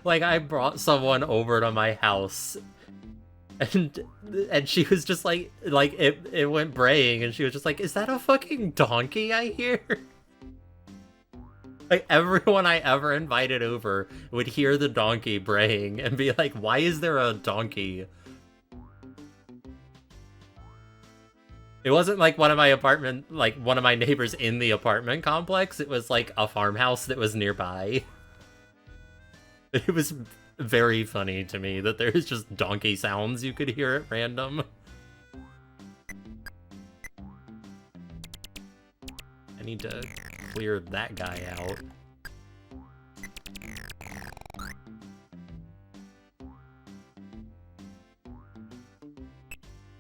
[SPEAKER 1] like I brought someone over to my house, and she was just like it went braying, and she was just like, "Is that a fucking donkey I hear?" Like, everyone I ever invited over would hear the donkey braying and be like, "Why is there a donkey?" It wasn't like one of my neighbors in the apartment complex. It was like a farmhouse that was nearby. It was very funny to me that there's just donkey sounds you could hear at random. I need to clear that guy out.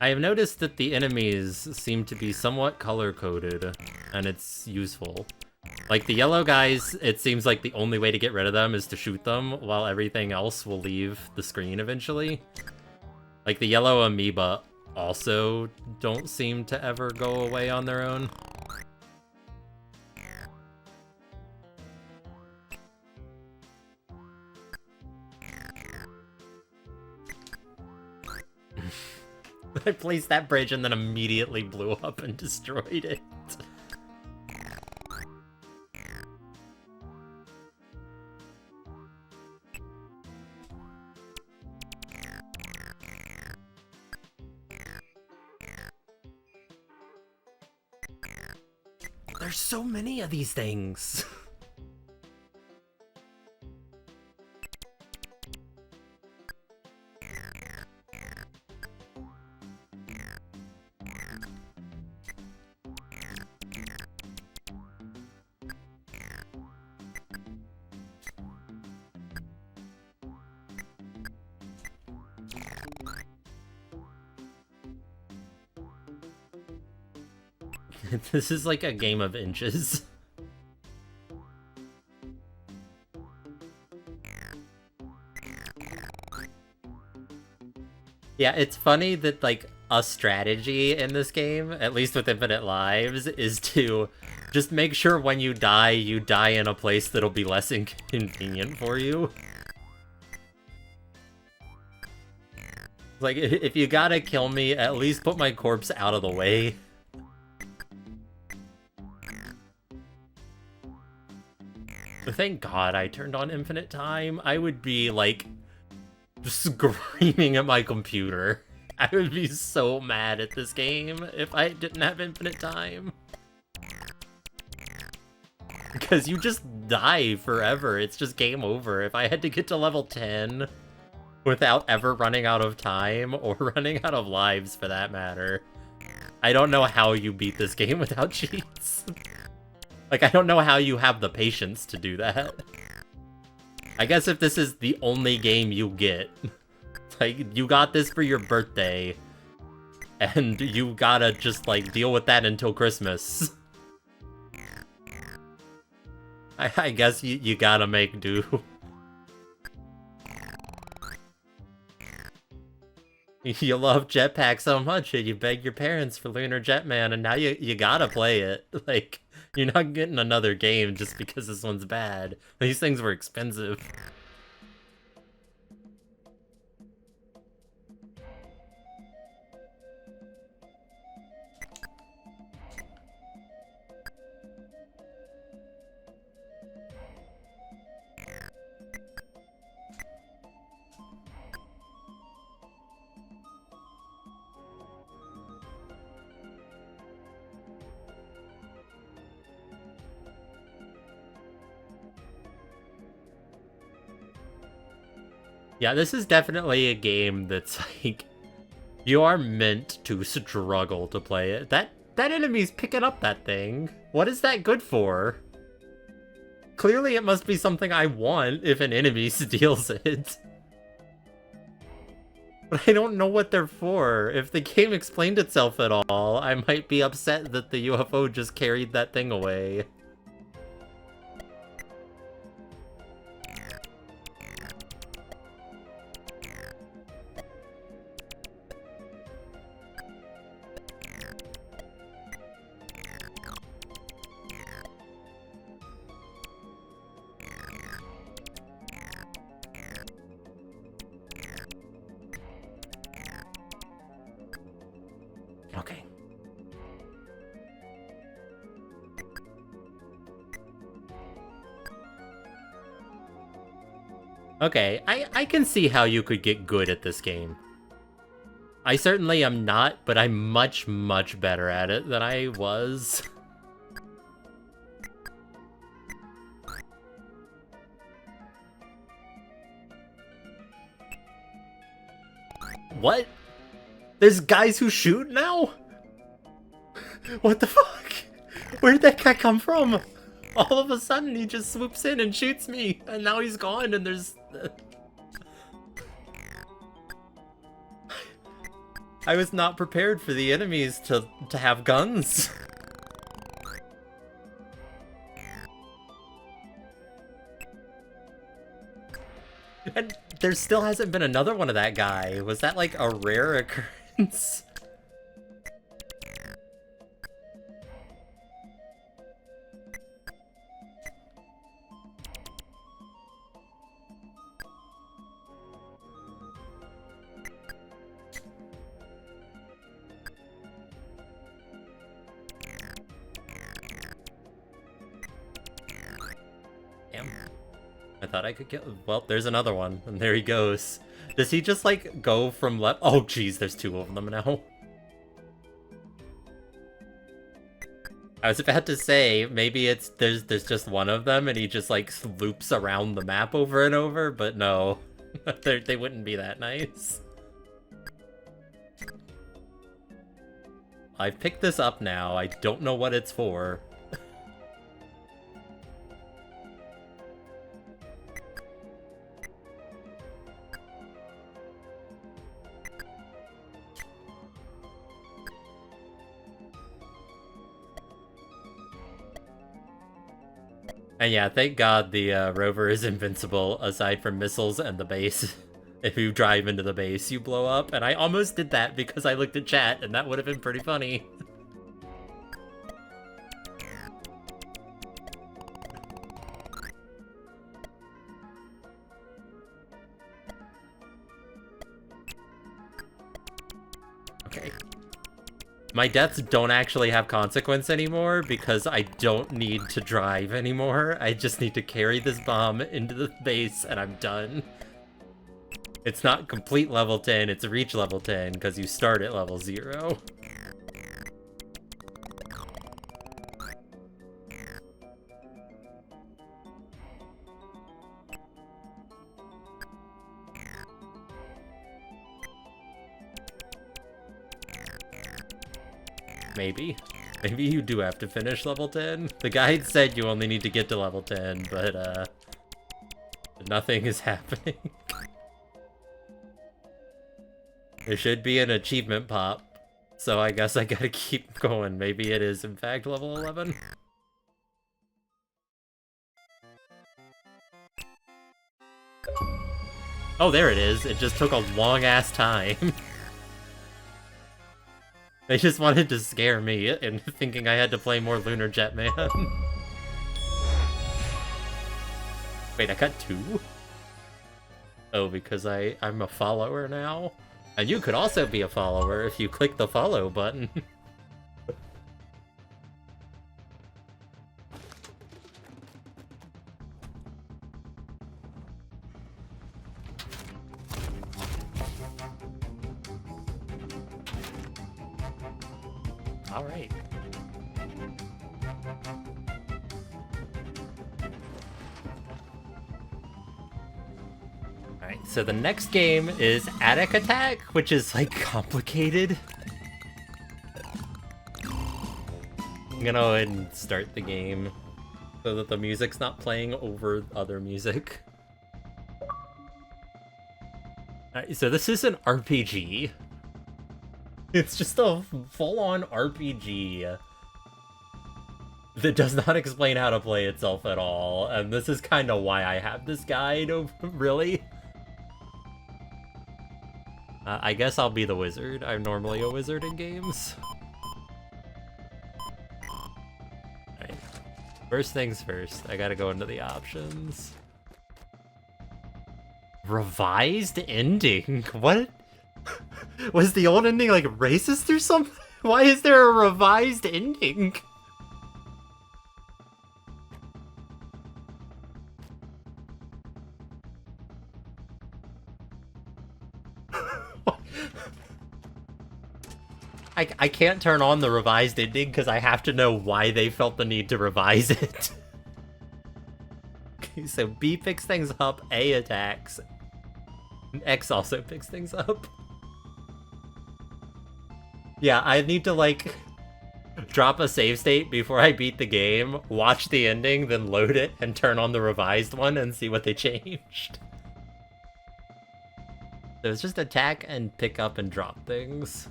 [SPEAKER 1] I have noticed that the enemies seem to be somewhat color-coded, and it's useful. Like, the yellow guys, it seems like the only way to get rid of them is to shoot them, while everything else will leave the screen eventually. Like, the yellow amoeba also don't seem to ever go away on their own. I placed that bridge and then immediately blew up and destroyed it. There's so many of these things. This is like a game of inches. Yeah, it's funny that, like, a strategy in this game, at least with Infinite Lives, is to just make sure when you die in a place that'll be less inconvenient for you. Like, if you gotta kill me, at least put my corpse out of the way. Thank God I turned on infinite time. I would be, like, screaming at my computer. I would be so mad at this game if I didn't have infinite time. Because you just die forever. It's just game over. If I had to get to level 10 without ever running out of time, or running out of lives for that matter, I don't know how you beat this game without cheats. Like, I don't know how you have the patience to do that. I guess if this is the only game you get, like, you got this for your birthday, And you gotta just, like, deal with that until Christmas. I guess you gotta make do. You love Jetpac so much that you beg your parents for Lunar Jetman, and now you gotta play it. Like, you're not getting another game just because this one's bad. These things were expensive. Yeah, this is definitely a game that's like, you are meant to struggle to play it. That enemy's picking up that thing. What is that good for? Clearly it must be something I want if an enemy steals it. But I don't know what they're for. If the game explained itself at all, I might be upset that the UFO just carried that thing away. Okay. Okay, I can see how you could get good at this game. I certainly am not, but I'm much, much better at it than I was. What? There's guys who shoot now? What the fuck? Where'd that guy come from? All of a sudden he just swoops in and shoots me, and now he's gone and there's... I was not prepared for the enemies to have guns. And there still hasn't been another one of that guy. Was that like a rare occurrence? Damn. I thought I could get... Well, there's another one, and there he goes. Does he just, like, go from left... Oh, jeez, there's two of them now. I was about to say, maybe it's... There's just one of them, and he just, like, loops around the map over and over, but no. They wouldn't be that nice. I've picked this up now. I don't know what it's for. And yeah, thank God the rover is invincible, aside from missiles and the base. If you drive into the base, you blow up. And I almost did that because I looked at chat, and that would have been pretty funny. Okay. My deaths don't actually have consequence anymore because I don't need to drive anymore. I just need to carry this bomb into the base and I'm done. It's not complete level 10, it's reach level 10 because you start at level 0. Maybe. Maybe you do have to finish level 10. The guide said you only need to get to level 10, but nothing is happening. There should be an achievement pop So I guess I gotta keep going. Maybe it is, in fact, level 11. Oh, there it is. It just took a long-ass time. They just wanted to scare me into thinking I had to play more Lunar Jetman. Wait, I got 2? Oh, because I'm a follower now? And you could also be a follower if you click the follow button. Alright. Alright, so the next game is Atic Atac, which is, like, complicated. I'm gonna go ahead and start the game so that the music's not playing over other music. Alright, so this is an RPG. It's just a full-on RPG that does not explain how to play itself at all, and this is kind of why I have this guide, really. I guess I'll be the wizard. I'm normally a wizard in games. Alright. First things first, I gotta go into the options. Revised ending? What? Was the old ending, like, racist or something? Why is there a revised ending? I can't turn on the revised ending because I have to know why they felt the need to revise it. Okay, so B picks things up, A attacks. X also picks things up. Yeah, I need to, like, drop a save state before I beat the game, watch the ending, then load it, and turn on the revised one and see what they changed. So it's just attack and pick up and drop things.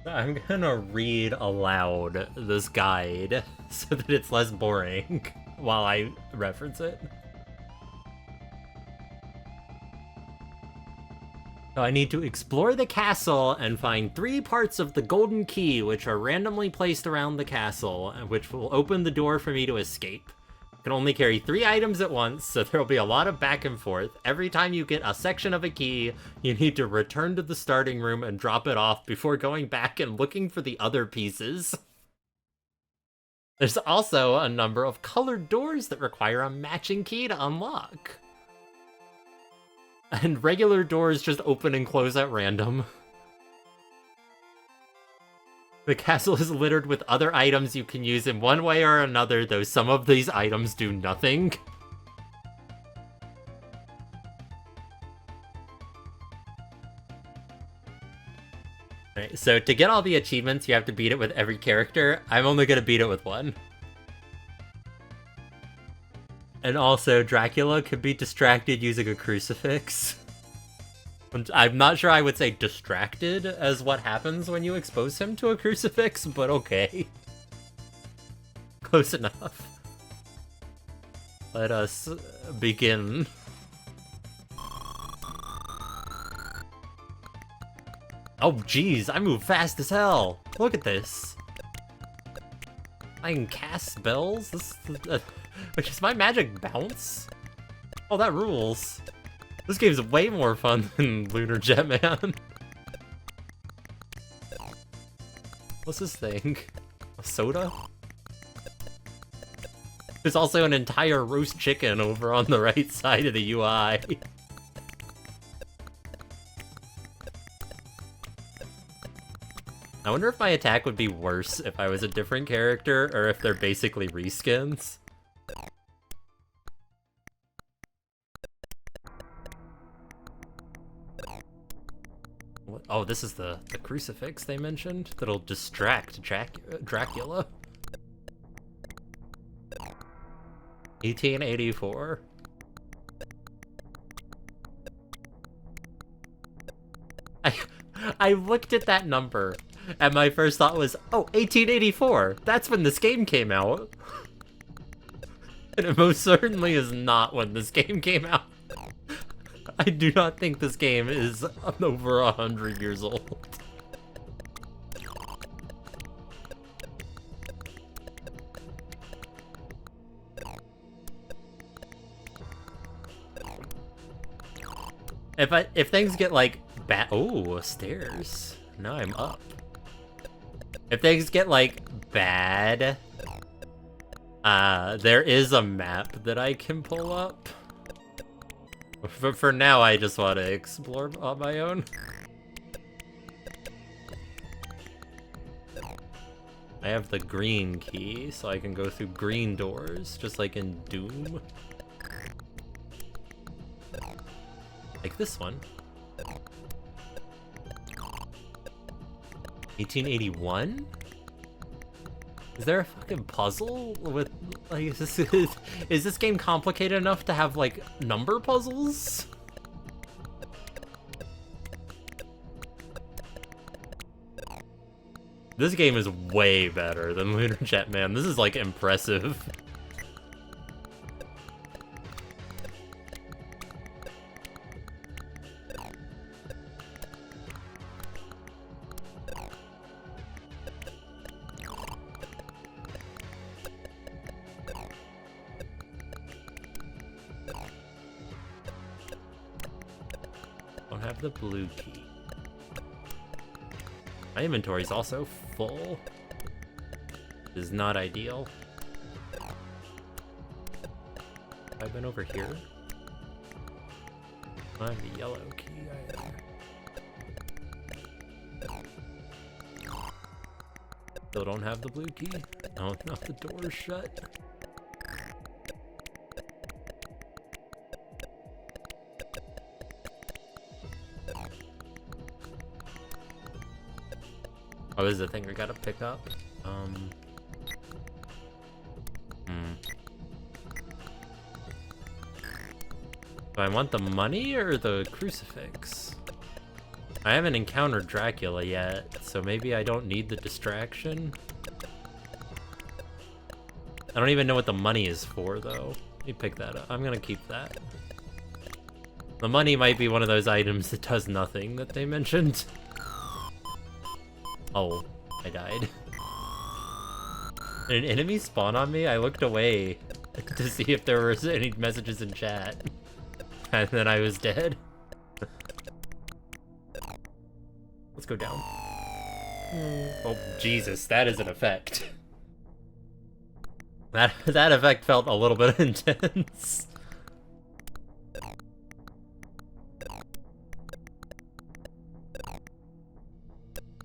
[SPEAKER 1] I'm gonna read aloud this guide so that it's less boring while I reference it. So I need to explore the castle and find 3 parts of the golden key which are randomly placed around the castle, which will open the door for me to escape. I can only carry 3 items at once, so there'll be a lot of back and forth. Every time you get a section of a key, you need to return to the starting room and drop it off before going back and looking for the other pieces. There's also a number of colored doors that require a matching key to unlock. And regular doors just open and close at random. The castle is littered with other items you can use in one way or another, though some of these items do nothing. Alright, so to get all the achievements, you have to beat it with every character. I'm only gonna beat it with 1. And also, Dracula could be distracted using a crucifix. I'm not sure I would say distracted as what happens when you expose him to a crucifix, but okay. Close enough. Let us begin. Oh jeez, I move fast as hell! Look at this! I can cast spells? Does my magic bounce? Oh, that rules. This game's way more fun than Lunar Jetman. What's this thing? A soda? There's also an entire roast chicken over on the right side of the UI. I wonder if my attack would be worse if I was a different character, or if they're basically reskins. Oh, this is the crucifix they mentioned that'll distract Dracula. 1884. I looked at that number, and my first thought was, oh, 1884. That's when this game came out. And it most certainly is not when this game came out. I do not think this game is over 100 years old. If things get like bad, oh, stairs. Now I'm up. If things get like bad, there is a map that I can pull up. But for now, I just want to explore on my own. I have the green key, so I can go through green doors, just like in Doom. Like this one. 1881? Is there a fucking puzzle with, like, is this game complicated enough to have, like, number puzzles? This game is way better than Lunar Jetman. This is, like, impressive. Don't have the blue key. My inventory's also full. This is not ideal. Have I been over here? I have the yellow key either. Still don't have the blue key. No, not the door's shut. Oh, this is the thing we gotta pick up. Do I want the money or the crucifix? I haven't encountered Dracula yet, so maybe I don't need the distraction. I don't even know what the money is for, though. Let me pick that up. I'm gonna keep that. The money might be one of those items that does nothing that they mentioned. Oh, I died. Did an enemy spawn on me? I looked away to see if there were any messages in chat. And then I was dead. Let's go down. Oh, Jesus, that is an effect. That effect felt a little bit intense.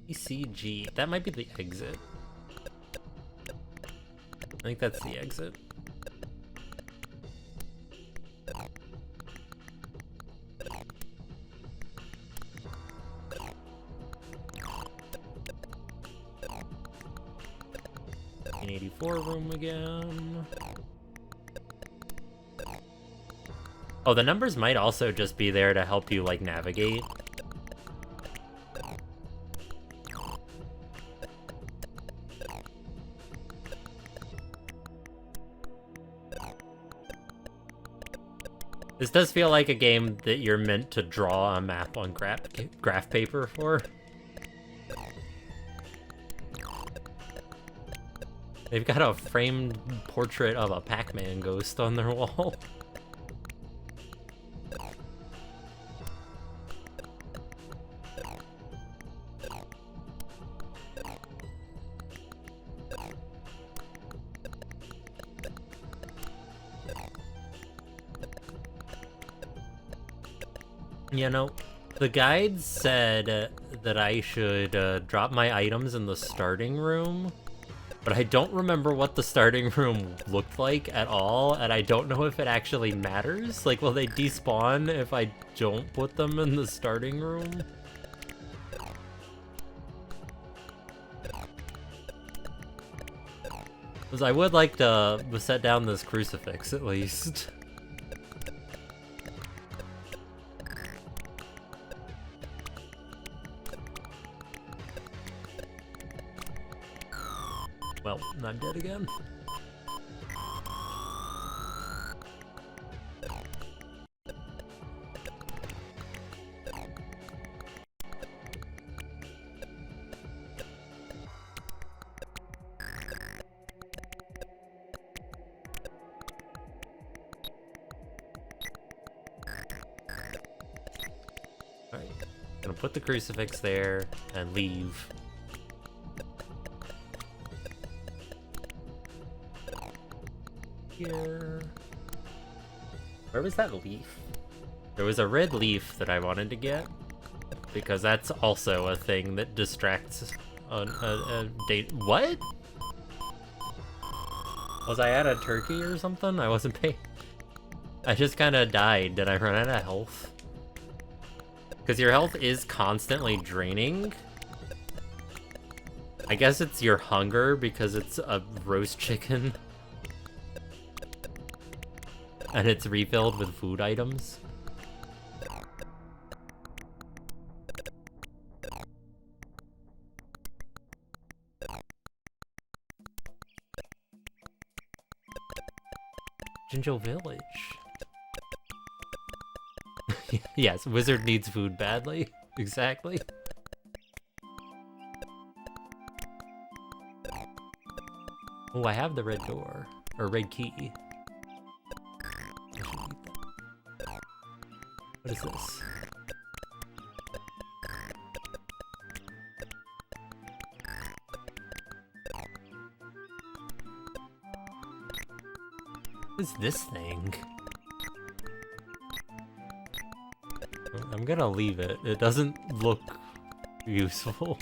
[SPEAKER 1] ECG. That might be the exit. I think that's the exit. An 84 room again. Oh, the numbers might also just be there to help you, like, navigate. This does feel like a game that you're meant to draw a map on graph paper for. They've got a framed portrait of a Pac-Man ghost on their wall. You know, the guide said that I should drop my items in the starting room, but I don't remember what the starting room looked like at all, and I don't know if it actually matters. Like, will they despawn if I don't put them in the starting room? Because I would like to set down this crucifix, at least. Well, I'm dead again. Alright, gonna put the crucifix there and leave. Here. Where was that leaf? There was a red leaf that I wanted to get, because that's also a thing that distracts a date. What? Was I at a turkey or something? I wasn't paying. I just kind of died. Did I run out of health? Because your health is constantly draining. I guess it's your hunger because it's a roast chicken. And it's refilled with food items. Jinjo Village. Yes, wizard needs food badly. Exactly. Oh, I have the red door. Or red key. What is this? What is this thing? I'm gonna leave it. It doesn't look useful.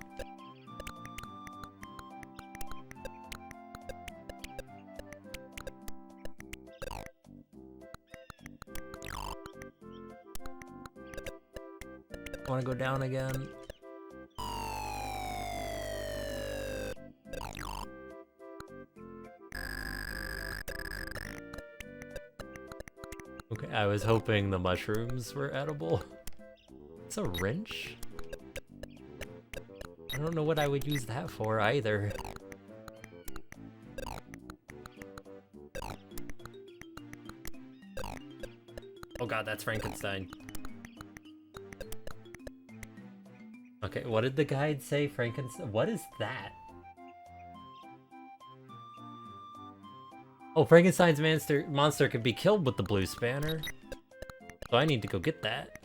[SPEAKER 1] Want to go down again? Okay, I was hoping the mushrooms were edible. It's a wrench? I don't know what I would use that for either. Oh god, that's Frankenstein. Okay, what did the guide say? Frankenstein? What is that? Oh, Frankenstein's monster can be killed with the blue spanner. So I need to go get that.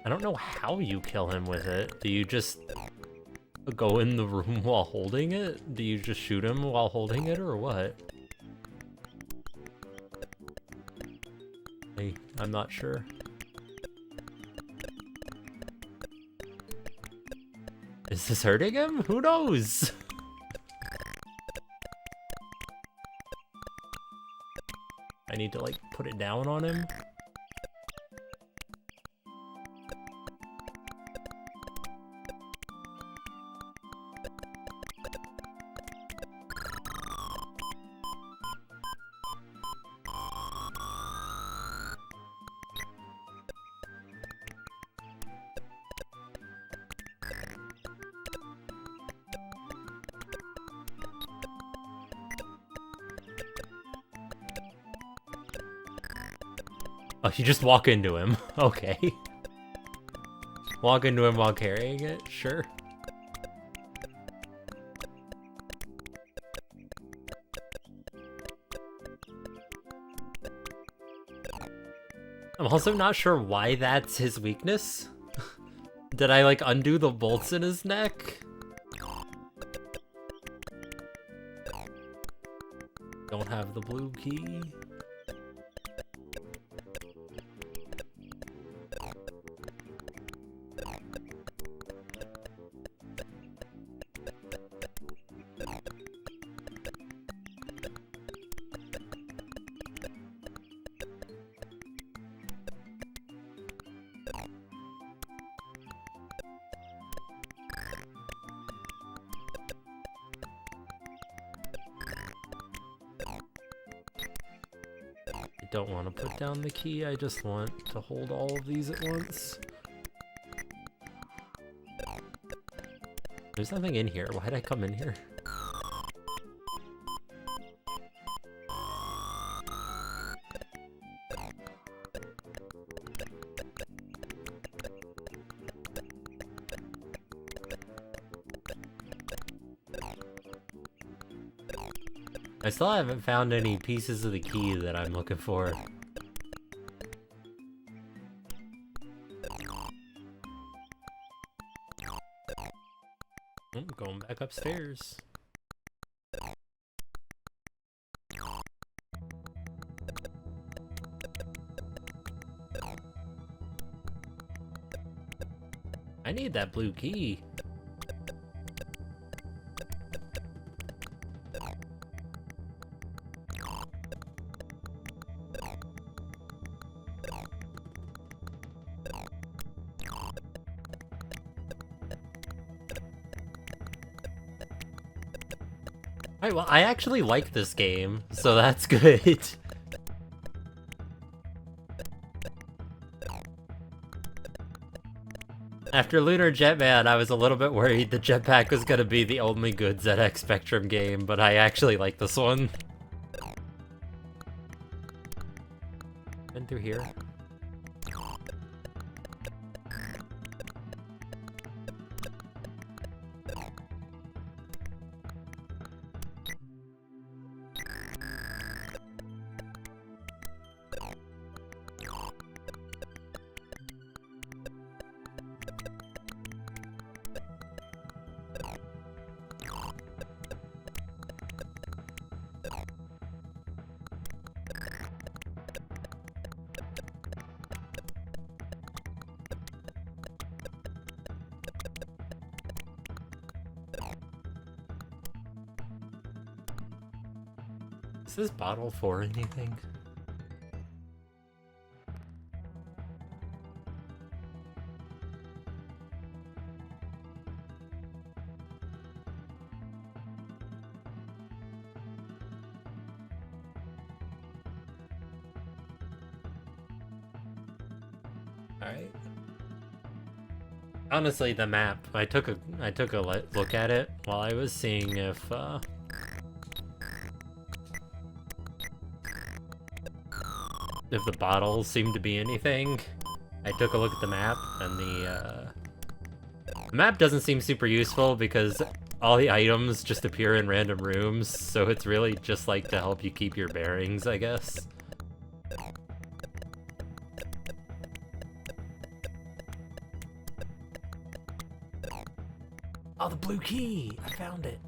[SPEAKER 1] I don't know how you kill him with it. Do you just go in the room while holding it? Do you just shoot him while holding it, or what? I'm not sure. Is this hurting him? Who knows? I need to, like, put it down on him. Oh, you just walk into him. Okay. Walk into him while carrying it? Sure. I'm also not sure why that's his weakness. Did I, like, undo the bolts in his neck? Don't have the blue key. don't want to put down the key, I just want to hold all of these at once. There's nothing in here. Why'd I come in here? I still haven't found any pieces of the key that I'm looking for. I'm going back upstairs. I need that blue key. Alright, well, I actually like this game, so that's good. After Lunar Jetman, I was a little bit worried the Jetpac was gonna be the only good ZX Spectrum game, but I actually like this one. Been through here. Is this bottle for anything? Alright. Honestly, the map, I took a look at it while I was seeing if the bottles seemed to be anything. I took a look at the map, and the map doesn't seem super useful because all the items just appear in random rooms, so it's really just like to help you keep your bearings, I guess. Oh, the blue key! I found it!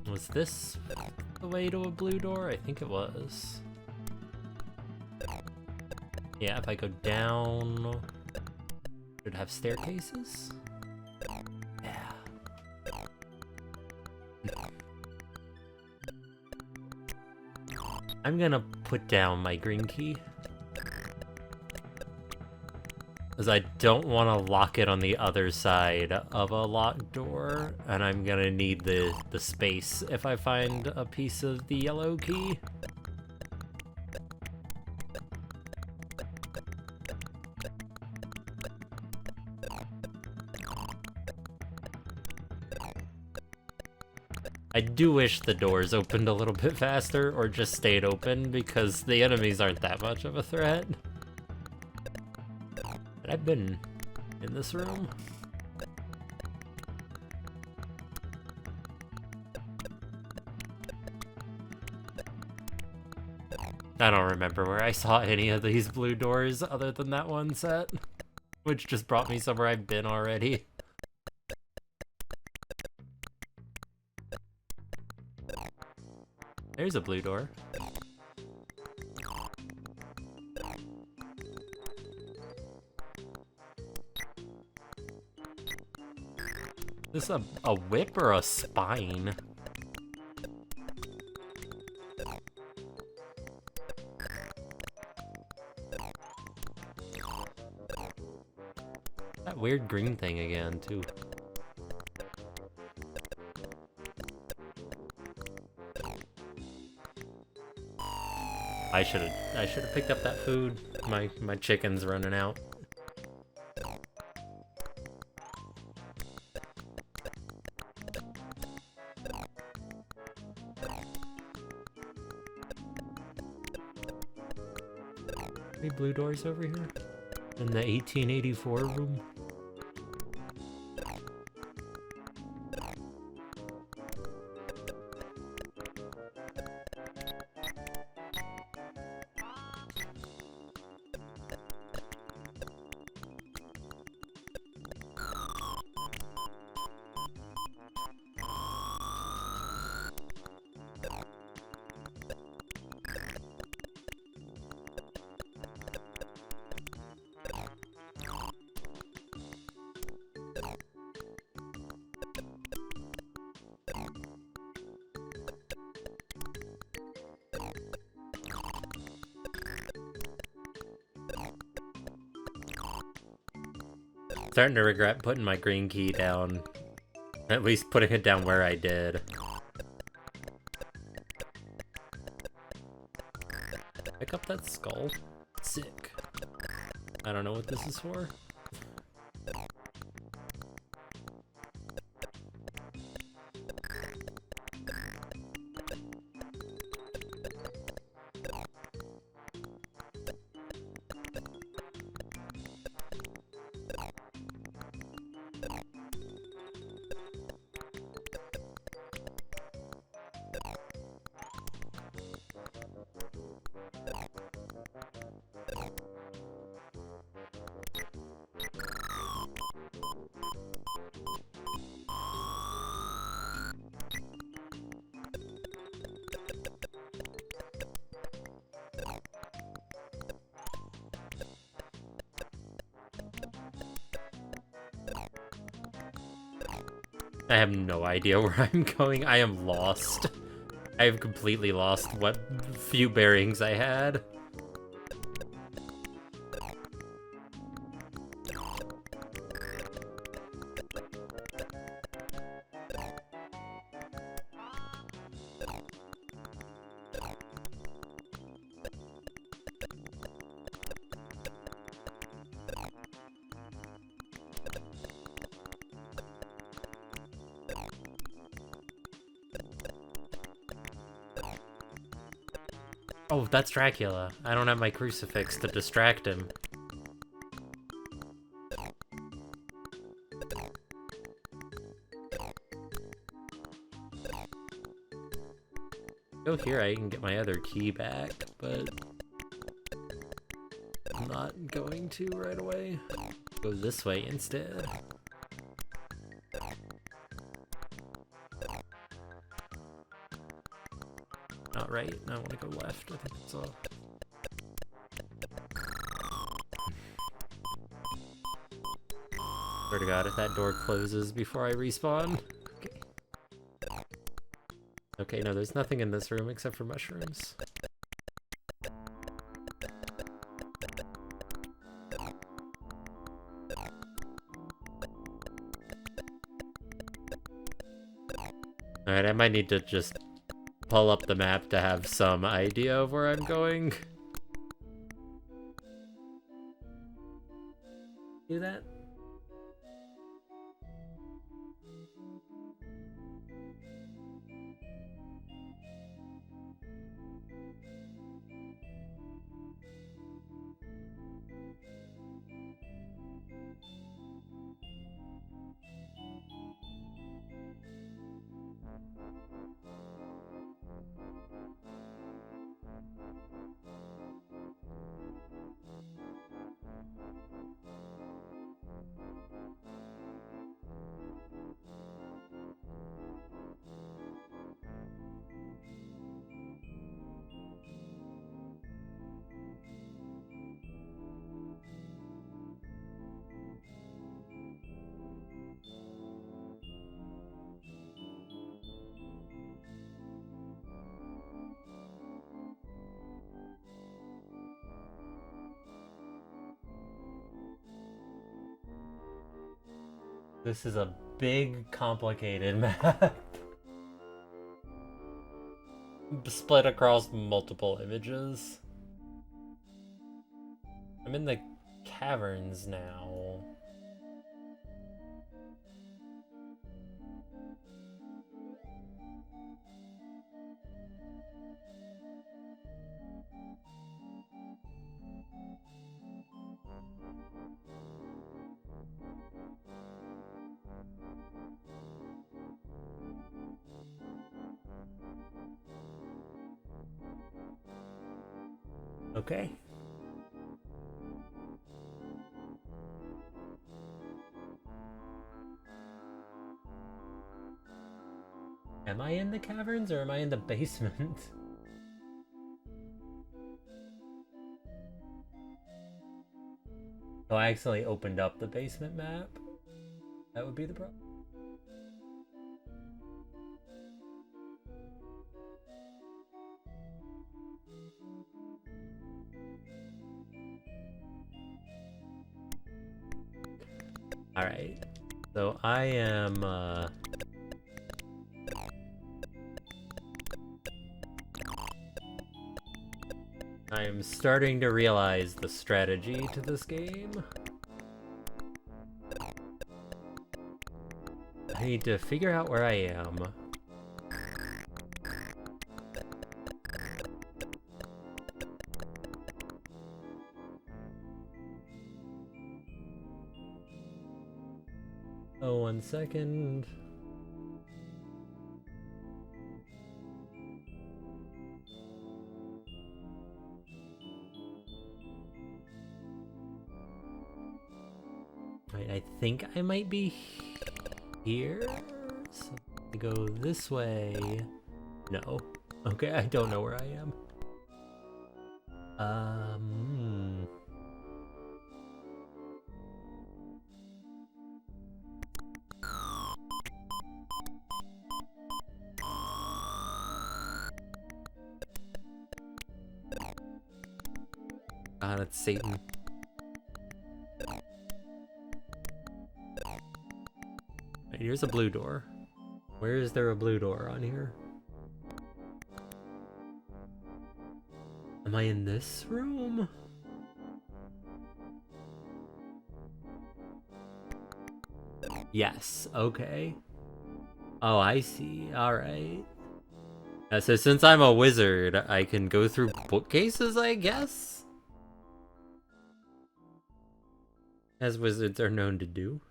[SPEAKER 1] Was this the way to a blue door? I think it was. Yeah, if I go down... Should it have staircases? Yeah. I'm gonna put down my green key. Because I don't want to lock it on the other side of a locked door, and I'm gonna need the space if I find a piece of the yellow key. I do wish the doors opened a little bit faster, or just stayed open, because the enemies aren't that much of a threat. I've been in this room. I don't remember where I saw any of these blue doors other than that one set, which just brought me somewhere I've been already. There's a blue door. Is this a whip or a spine? That weird green thing again, too. I should have picked up that food. My chicken's running out. Any blue doors over here? In the 1884 room? Starting to regret putting my green key down. At least putting it down where I did. Pick up that skull. Sick. I don't know what this is for. I have no idea where I'm going. I am lost. I have completely lost what few bearings I had. Oh, that's Dracula. I don't have my crucifix to distract him. Go here, I can get my other key back, but I'm not going to right away. Go this way instead. Not right, I want to go left. I think that's all. Swear to God, if that door closes before I respawn. Okay. Okay, no, there's nothing in this room except for mushrooms. Alright, I might need to just pull up the map to have some idea of where I'm going. Do that? This is a big, complicated map. Split across multiple images. I'm in the caverns now. Okay. Am I in the caverns or am I in the basement? Oh, I accidentally opened up the basement map. That would be the problem. Alright. So I am, I am starting to realize the strategy to this game. I need to figure out where I am. Oh, 1 second. Right, I think I might be here. So I go this way. No. Okay, I don't know where I am. God, it's Satan. Right, here's a blue door. Where is there a blue door on here? Am I in this room? Yes, okay. Oh, I see. Alright. So since I'm a wizard, I can go through bookcases, I guess? As wizards are known to do.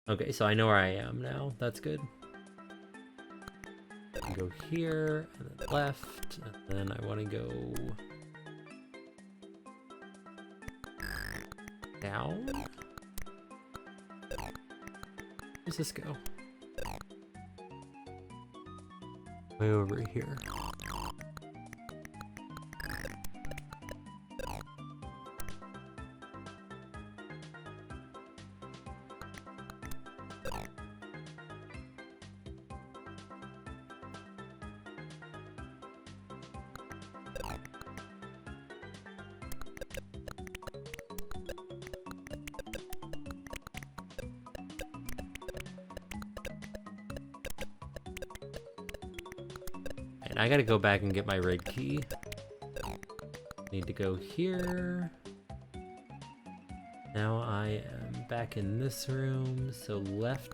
[SPEAKER 1] Okay, so I know where I am now. That's good. Go here, and then left, and then I want to go down. Where's this go? Way over here. And I gotta go back and get my red key. Need to go here. Now I am back in this room, so left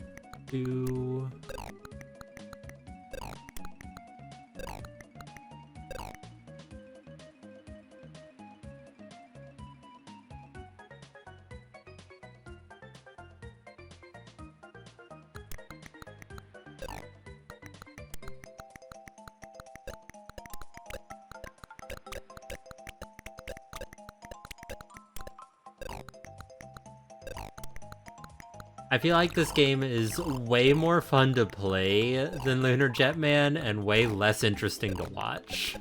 [SPEAKER 1] to... I feel like this game is way more fun to play than Lunar Jetman and way less interesting to watch.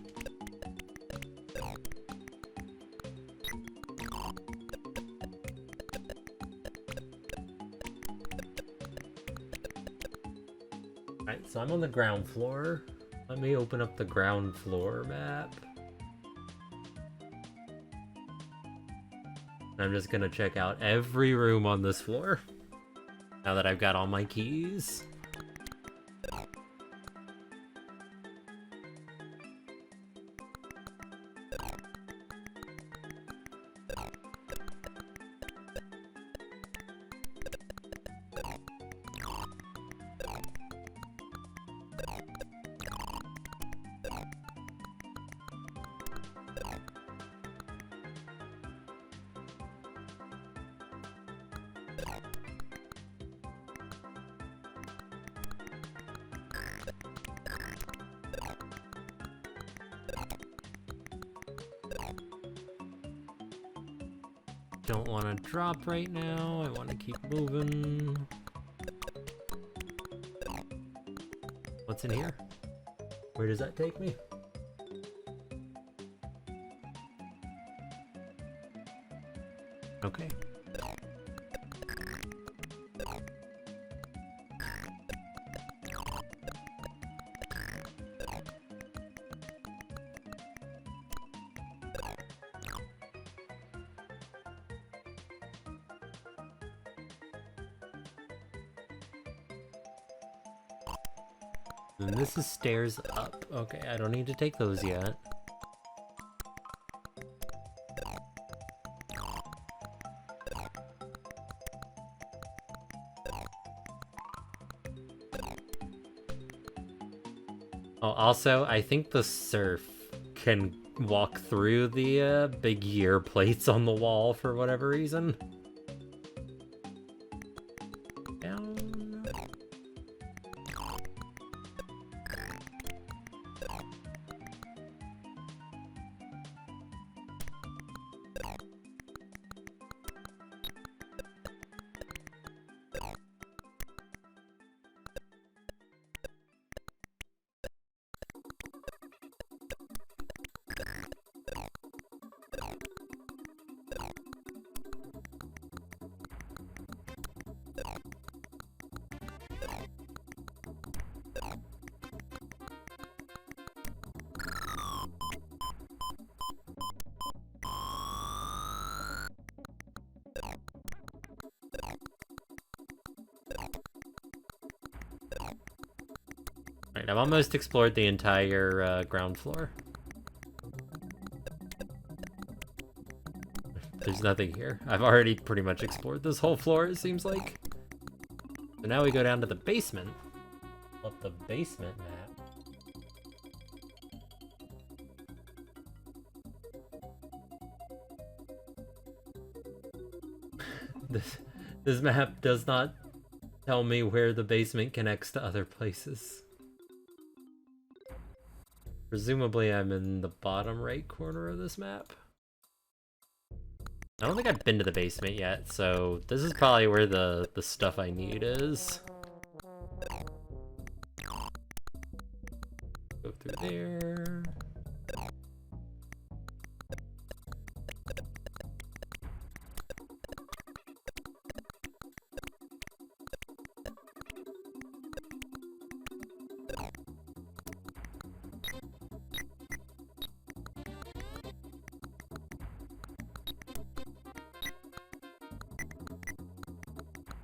[SPEAKER 1] Alright, so I'm on the ground floor. Let me open up the ground floor map. I'm just gonna check out every room on this floor, now that I've got all my keys. Don't want to drop right now. I want to keep moving. What's in here? Where does that take me? Okay. And this is stairs up. Okay, I don't need to take those yet. Oh, also, I think the surf can walk through the big gear plates on the wall for whatever reason. Down. Alright, I've almost explored the entire ground floor. There's nothing here. I've already pretty much explored this whole floor, it seems like. So now we go down to the basement. Up the basement map. This map does not tell me where the basement connects to other places. Presumably I'm in the bottom right corner of this map. I don't think I've been to the basement yet, so this is probably where the stuff I need is. Go through there.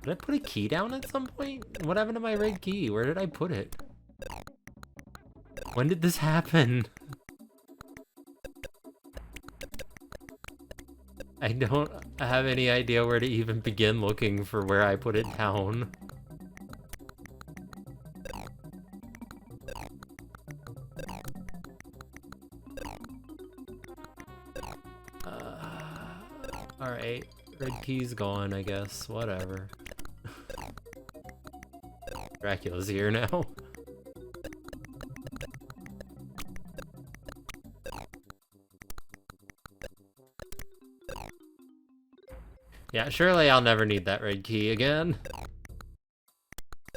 [SPEAKER 1] Did I put a key down at some point? What happened to my red key? Where did I put it? When did this happen? I don't have any idea where to even begin looking for where I put it down. Alright, red key's gone, I guess. Whatever. Dracula's here now. Yeah, surely I'll never need that red key again.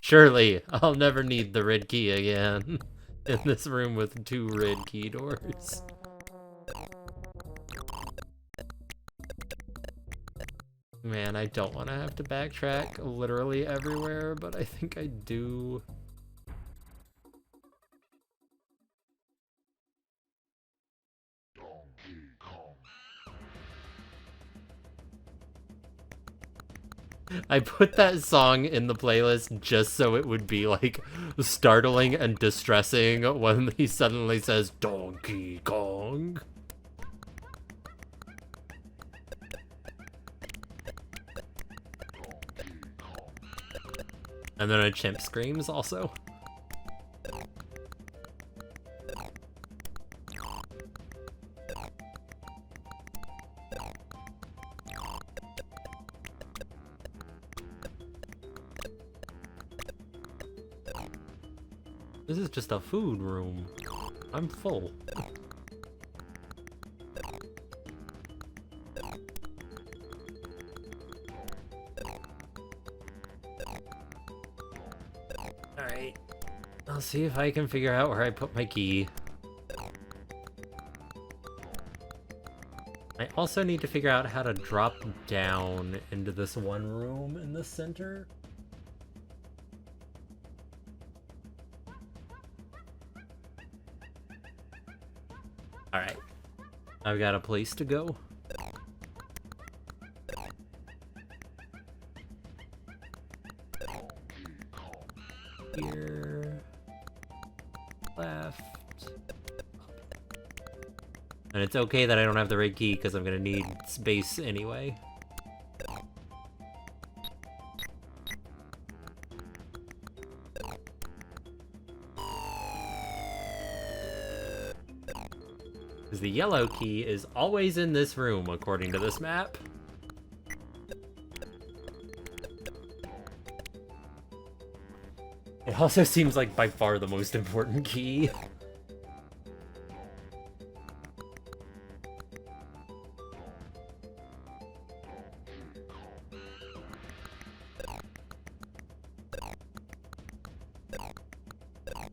[SPEAKER 1] Surely I'll never need the red key again in this room with 2 red key doors. Man, I don't want to have to backtrack literally everywhere, but I think I do. I put that song in the playlist just so it would be, like, startling and distressing when he suddenly says, Donkey Kong. And then a chimp screams also. This is just a food room. I'm full. Alright. I'll see if I can figure out where I put my key. I also need to figure out how to drop down into this one room in the center. Alright. I've got a place to go. Here. Left. And it's okay that I don't have the right key, because I'm gonna need space anyway. Because the yellow key is always in this room, according to this map. It also seems like by far the most important key.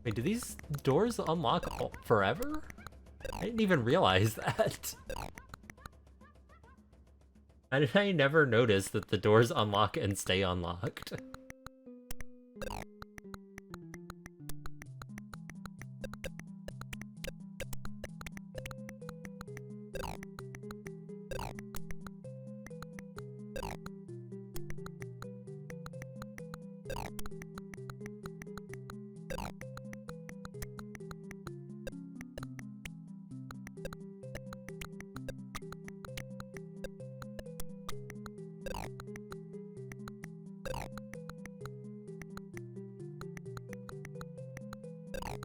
[SPEAKER 1] Wait, do these doors unlock forever? I didn't even realize that. How did I never notice that the doors unlock and stay unlocked?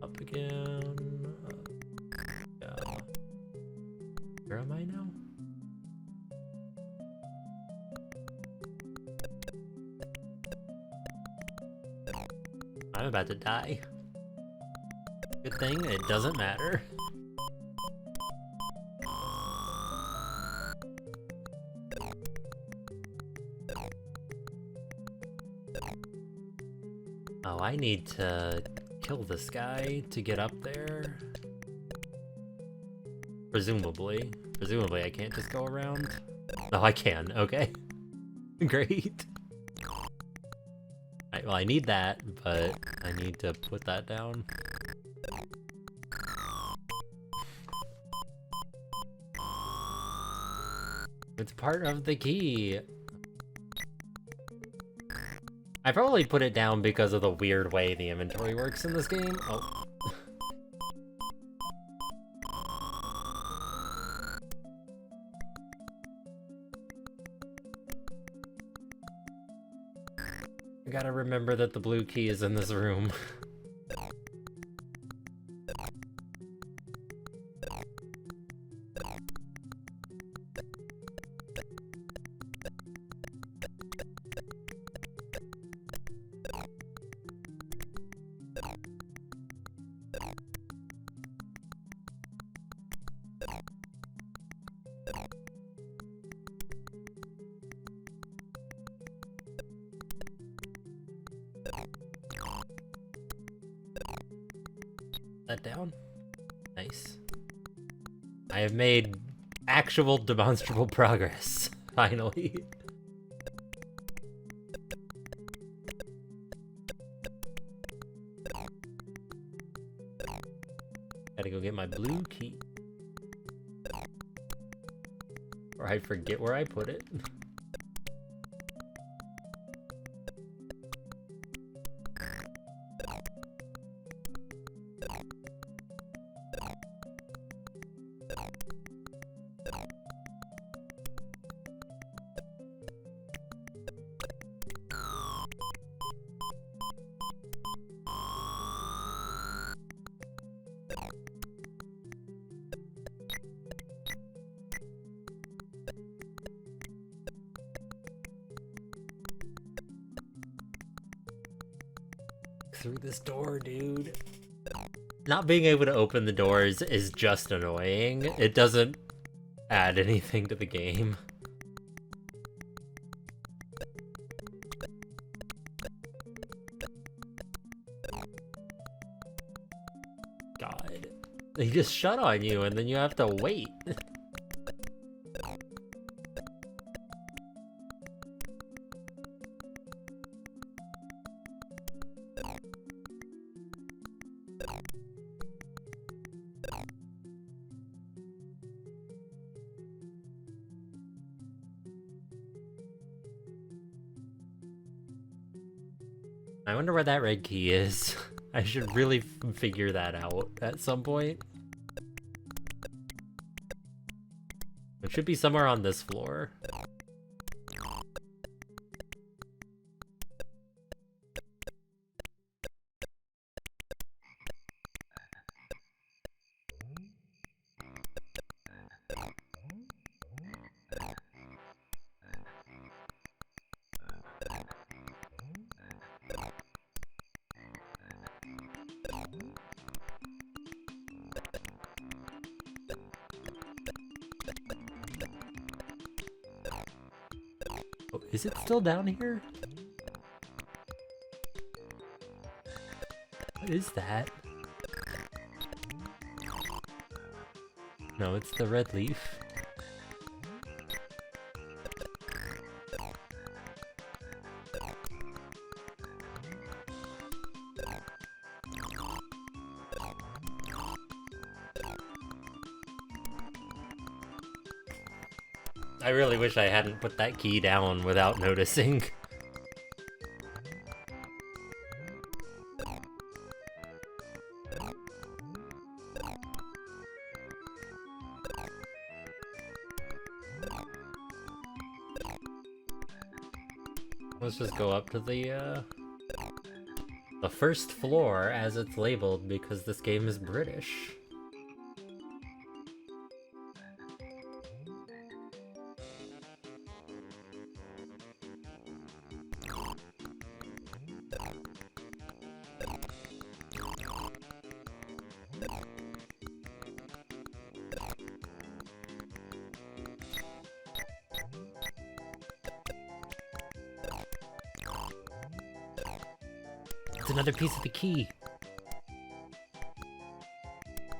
[SPEAKER 1] Up again. Yeah. Where am I now? I'm about to die. Good thing it doesn't matter. Oh, I need to kill this guy to get up there. Presumably. Presumably I can't just go around. Oh, I can. Okay. Great. Alright, well, I need that, but I need to put that down. It's part of the key. I probably put it down because of the weird way the inventory works in this game. Oh. I gotta remember that the blue key is in this room. That down? Nice. I have made actual demonstrable progress, finally. Gotta go get my blue key. Or I forget where I put it. Through this door, dude. Not being able to open the doors is just annoying. It doesn't add anything to the game. God. They just shut on you and then you have to wait. I wonder where that red key is. I should really figure that out at some point. It should be somewhere on this floor. Oh, is it still down here? What is that? No, it's the red leaf. I really wish I hadn't put that key down without noticing. Let's just go up to the first floor as it's labeled because this game is British. It's another piece of the key.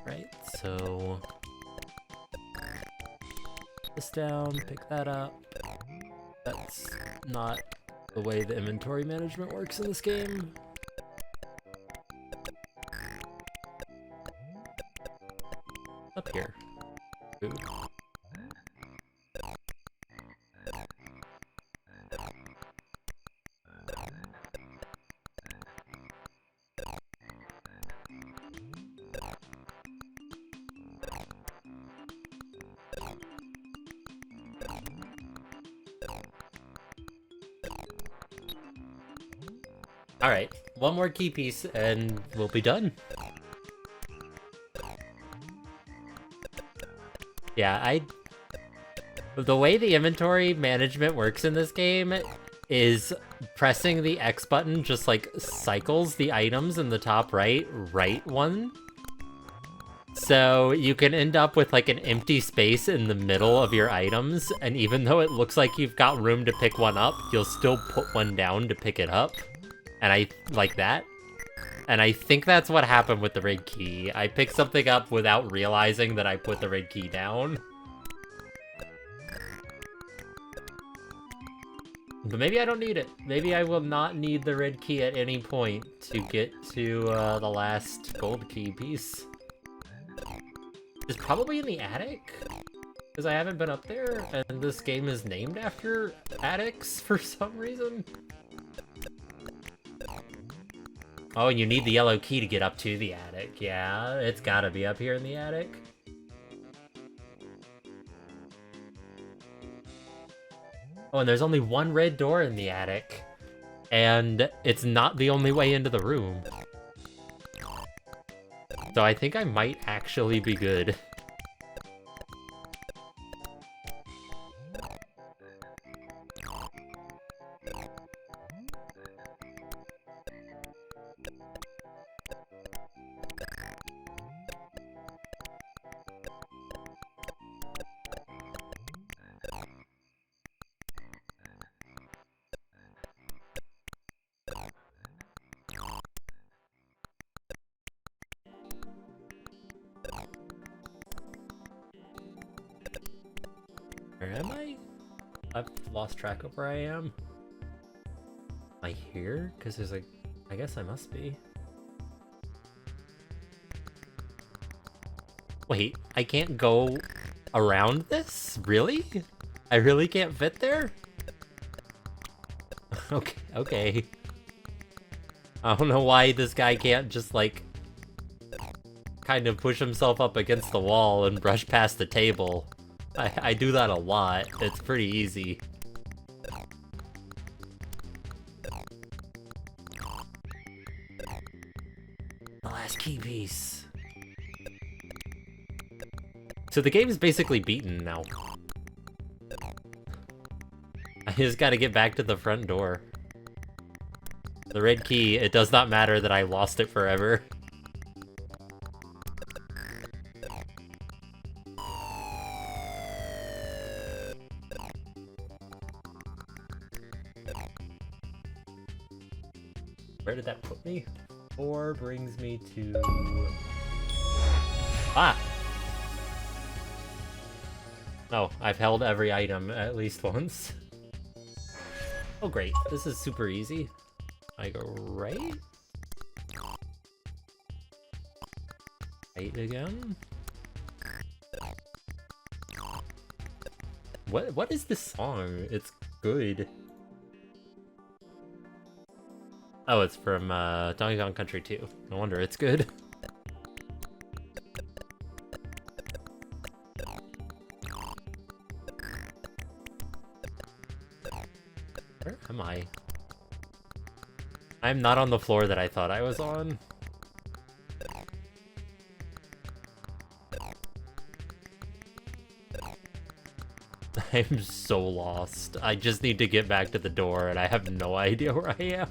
[SPEAKER 1] Right, so this down, pick that up. That's not the way the inventory management works in this game. Up here. Ooh. Alright, one more key piece and we'll be done. Yeah, the way the inventory management works in this game is pressing the X button just like cycles the items in the top right one. So you can end up with like an empty space in the middle of your items, and even though it looks like you've got room to pick one up, you'll still put one down to pick it up. And I like that. And I think that's what happened with the red key. I picked something up without realizing that I put the red key down. But maybe I don't need it. Maybe I will not need the red key at any point to get to the last gold key piece. It's probably in the attic, because I haven't been up there, and this game is named after attics for some reason. Oh, and you need the yellow key to get up to the attic. Yeah, it's gotta be up here in the attic. Oh, and there's only one red door in the attic. And it's not the only way into the room. So I think I might actually be good. Where am I? I've lost track of where I am. Am I here? Because there's like... I guess I must be. Wait, I can't go around this? Really? I really can't fit there? Okay. I don't know why this guy can't just, like, kind of push himself up against the wall and brush past the table. I do that a lot. It's pretty easy. The last key piece. So the game is basically beaten now. I just gotta get back to the front door. The red key, it does not matter that I lost it forever. Where did that put me? 4 brings me to... Ah! Oh, I've held every item at least once. Oh great, this is super easy. I go right? Right again? What is this song? It's good. Oh, it's from Donkey Kong Country 2. No wonder it's good. Where am I? I'm not on the floor that I thought I was on. I'm so lost. I just need to get back to the door and I have no idea where I am.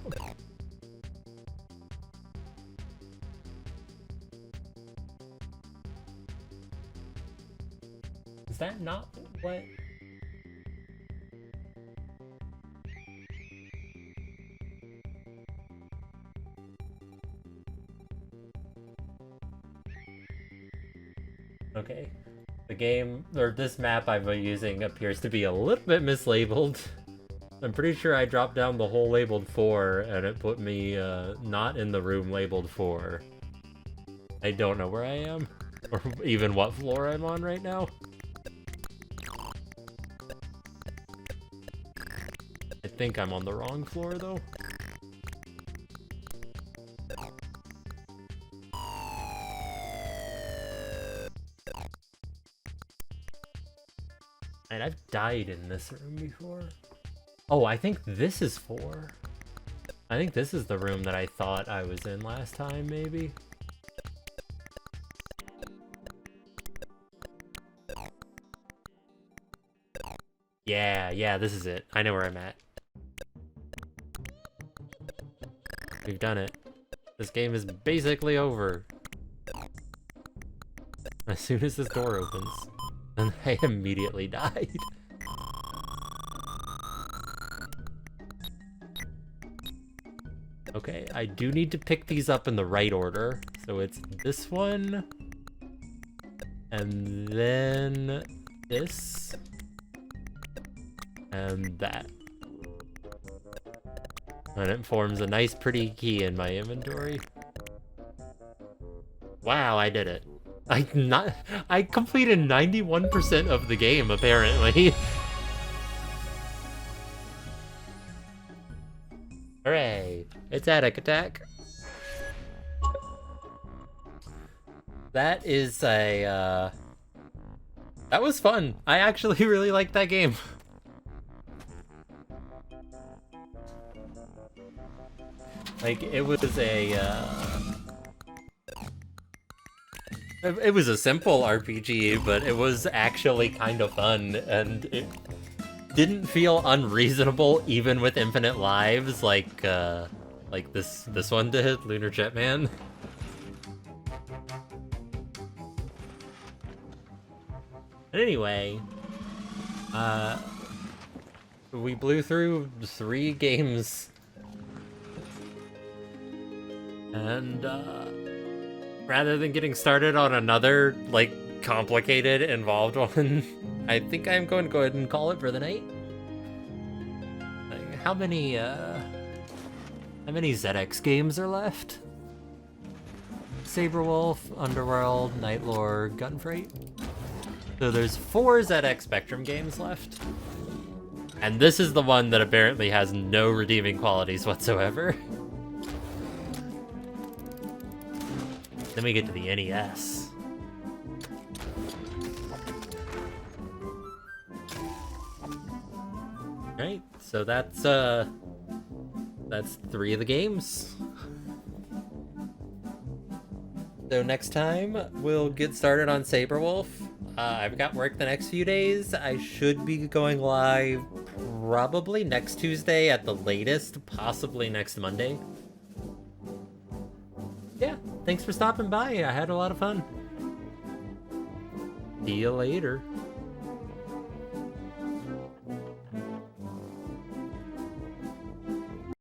[SPEAKER 1] Is that not what... Okay. The game, or this map I'm using appears to be a little bit mislabeled. I'm pretty sure I dropped down the hole labeled 4 and it put me not in the room labeled 4. I don't know where I am, or even what floor I'm on right now. I think I'm on the wrong floor though. And I've died in this room before. Oh, I think this is 4. I think this is the room that I thought I was in last time, maybe. Yeah, this is it. I know where I'm at. We've done it. This game is basically over. As soon as this door opens. And I immediately died. Okay, I do need to pick these up in the right order. So it's this one. And then this. And that. And it forms a nice pretty key in my inventory. Wow, I did it. I completed 91% of the game, apparently. Hooray! It's Atic Atac. That is a, that was fun. I actually really liked that game. Like, it was it was a simple RPG, but it was actually kind of fun, and it didn't feel unreasonable even with infinite lives, like this one did, Lunar Jetman. Anyway, we blew through 3 games. And, rather than getting started on another, like, complicated, involved one, I think I'm going to go ahead and call it for the night. Like, how many ZX games are left? Saberwolf, Underworld, Nightlord, Gunfreight. So there's 4 ZX Spectrum games left. And this is the one that apparently has no redeeming qualities whatsoever. Then we get to the NES. Right, so that's 3 of the games. So next time, we'll get started on Saberwolf. I've got work the next few days. I should be going live probably next Tuesday at the latest, possibly next Monday. Yeah, thanks for stopping by. I had a lot of fun. See you later.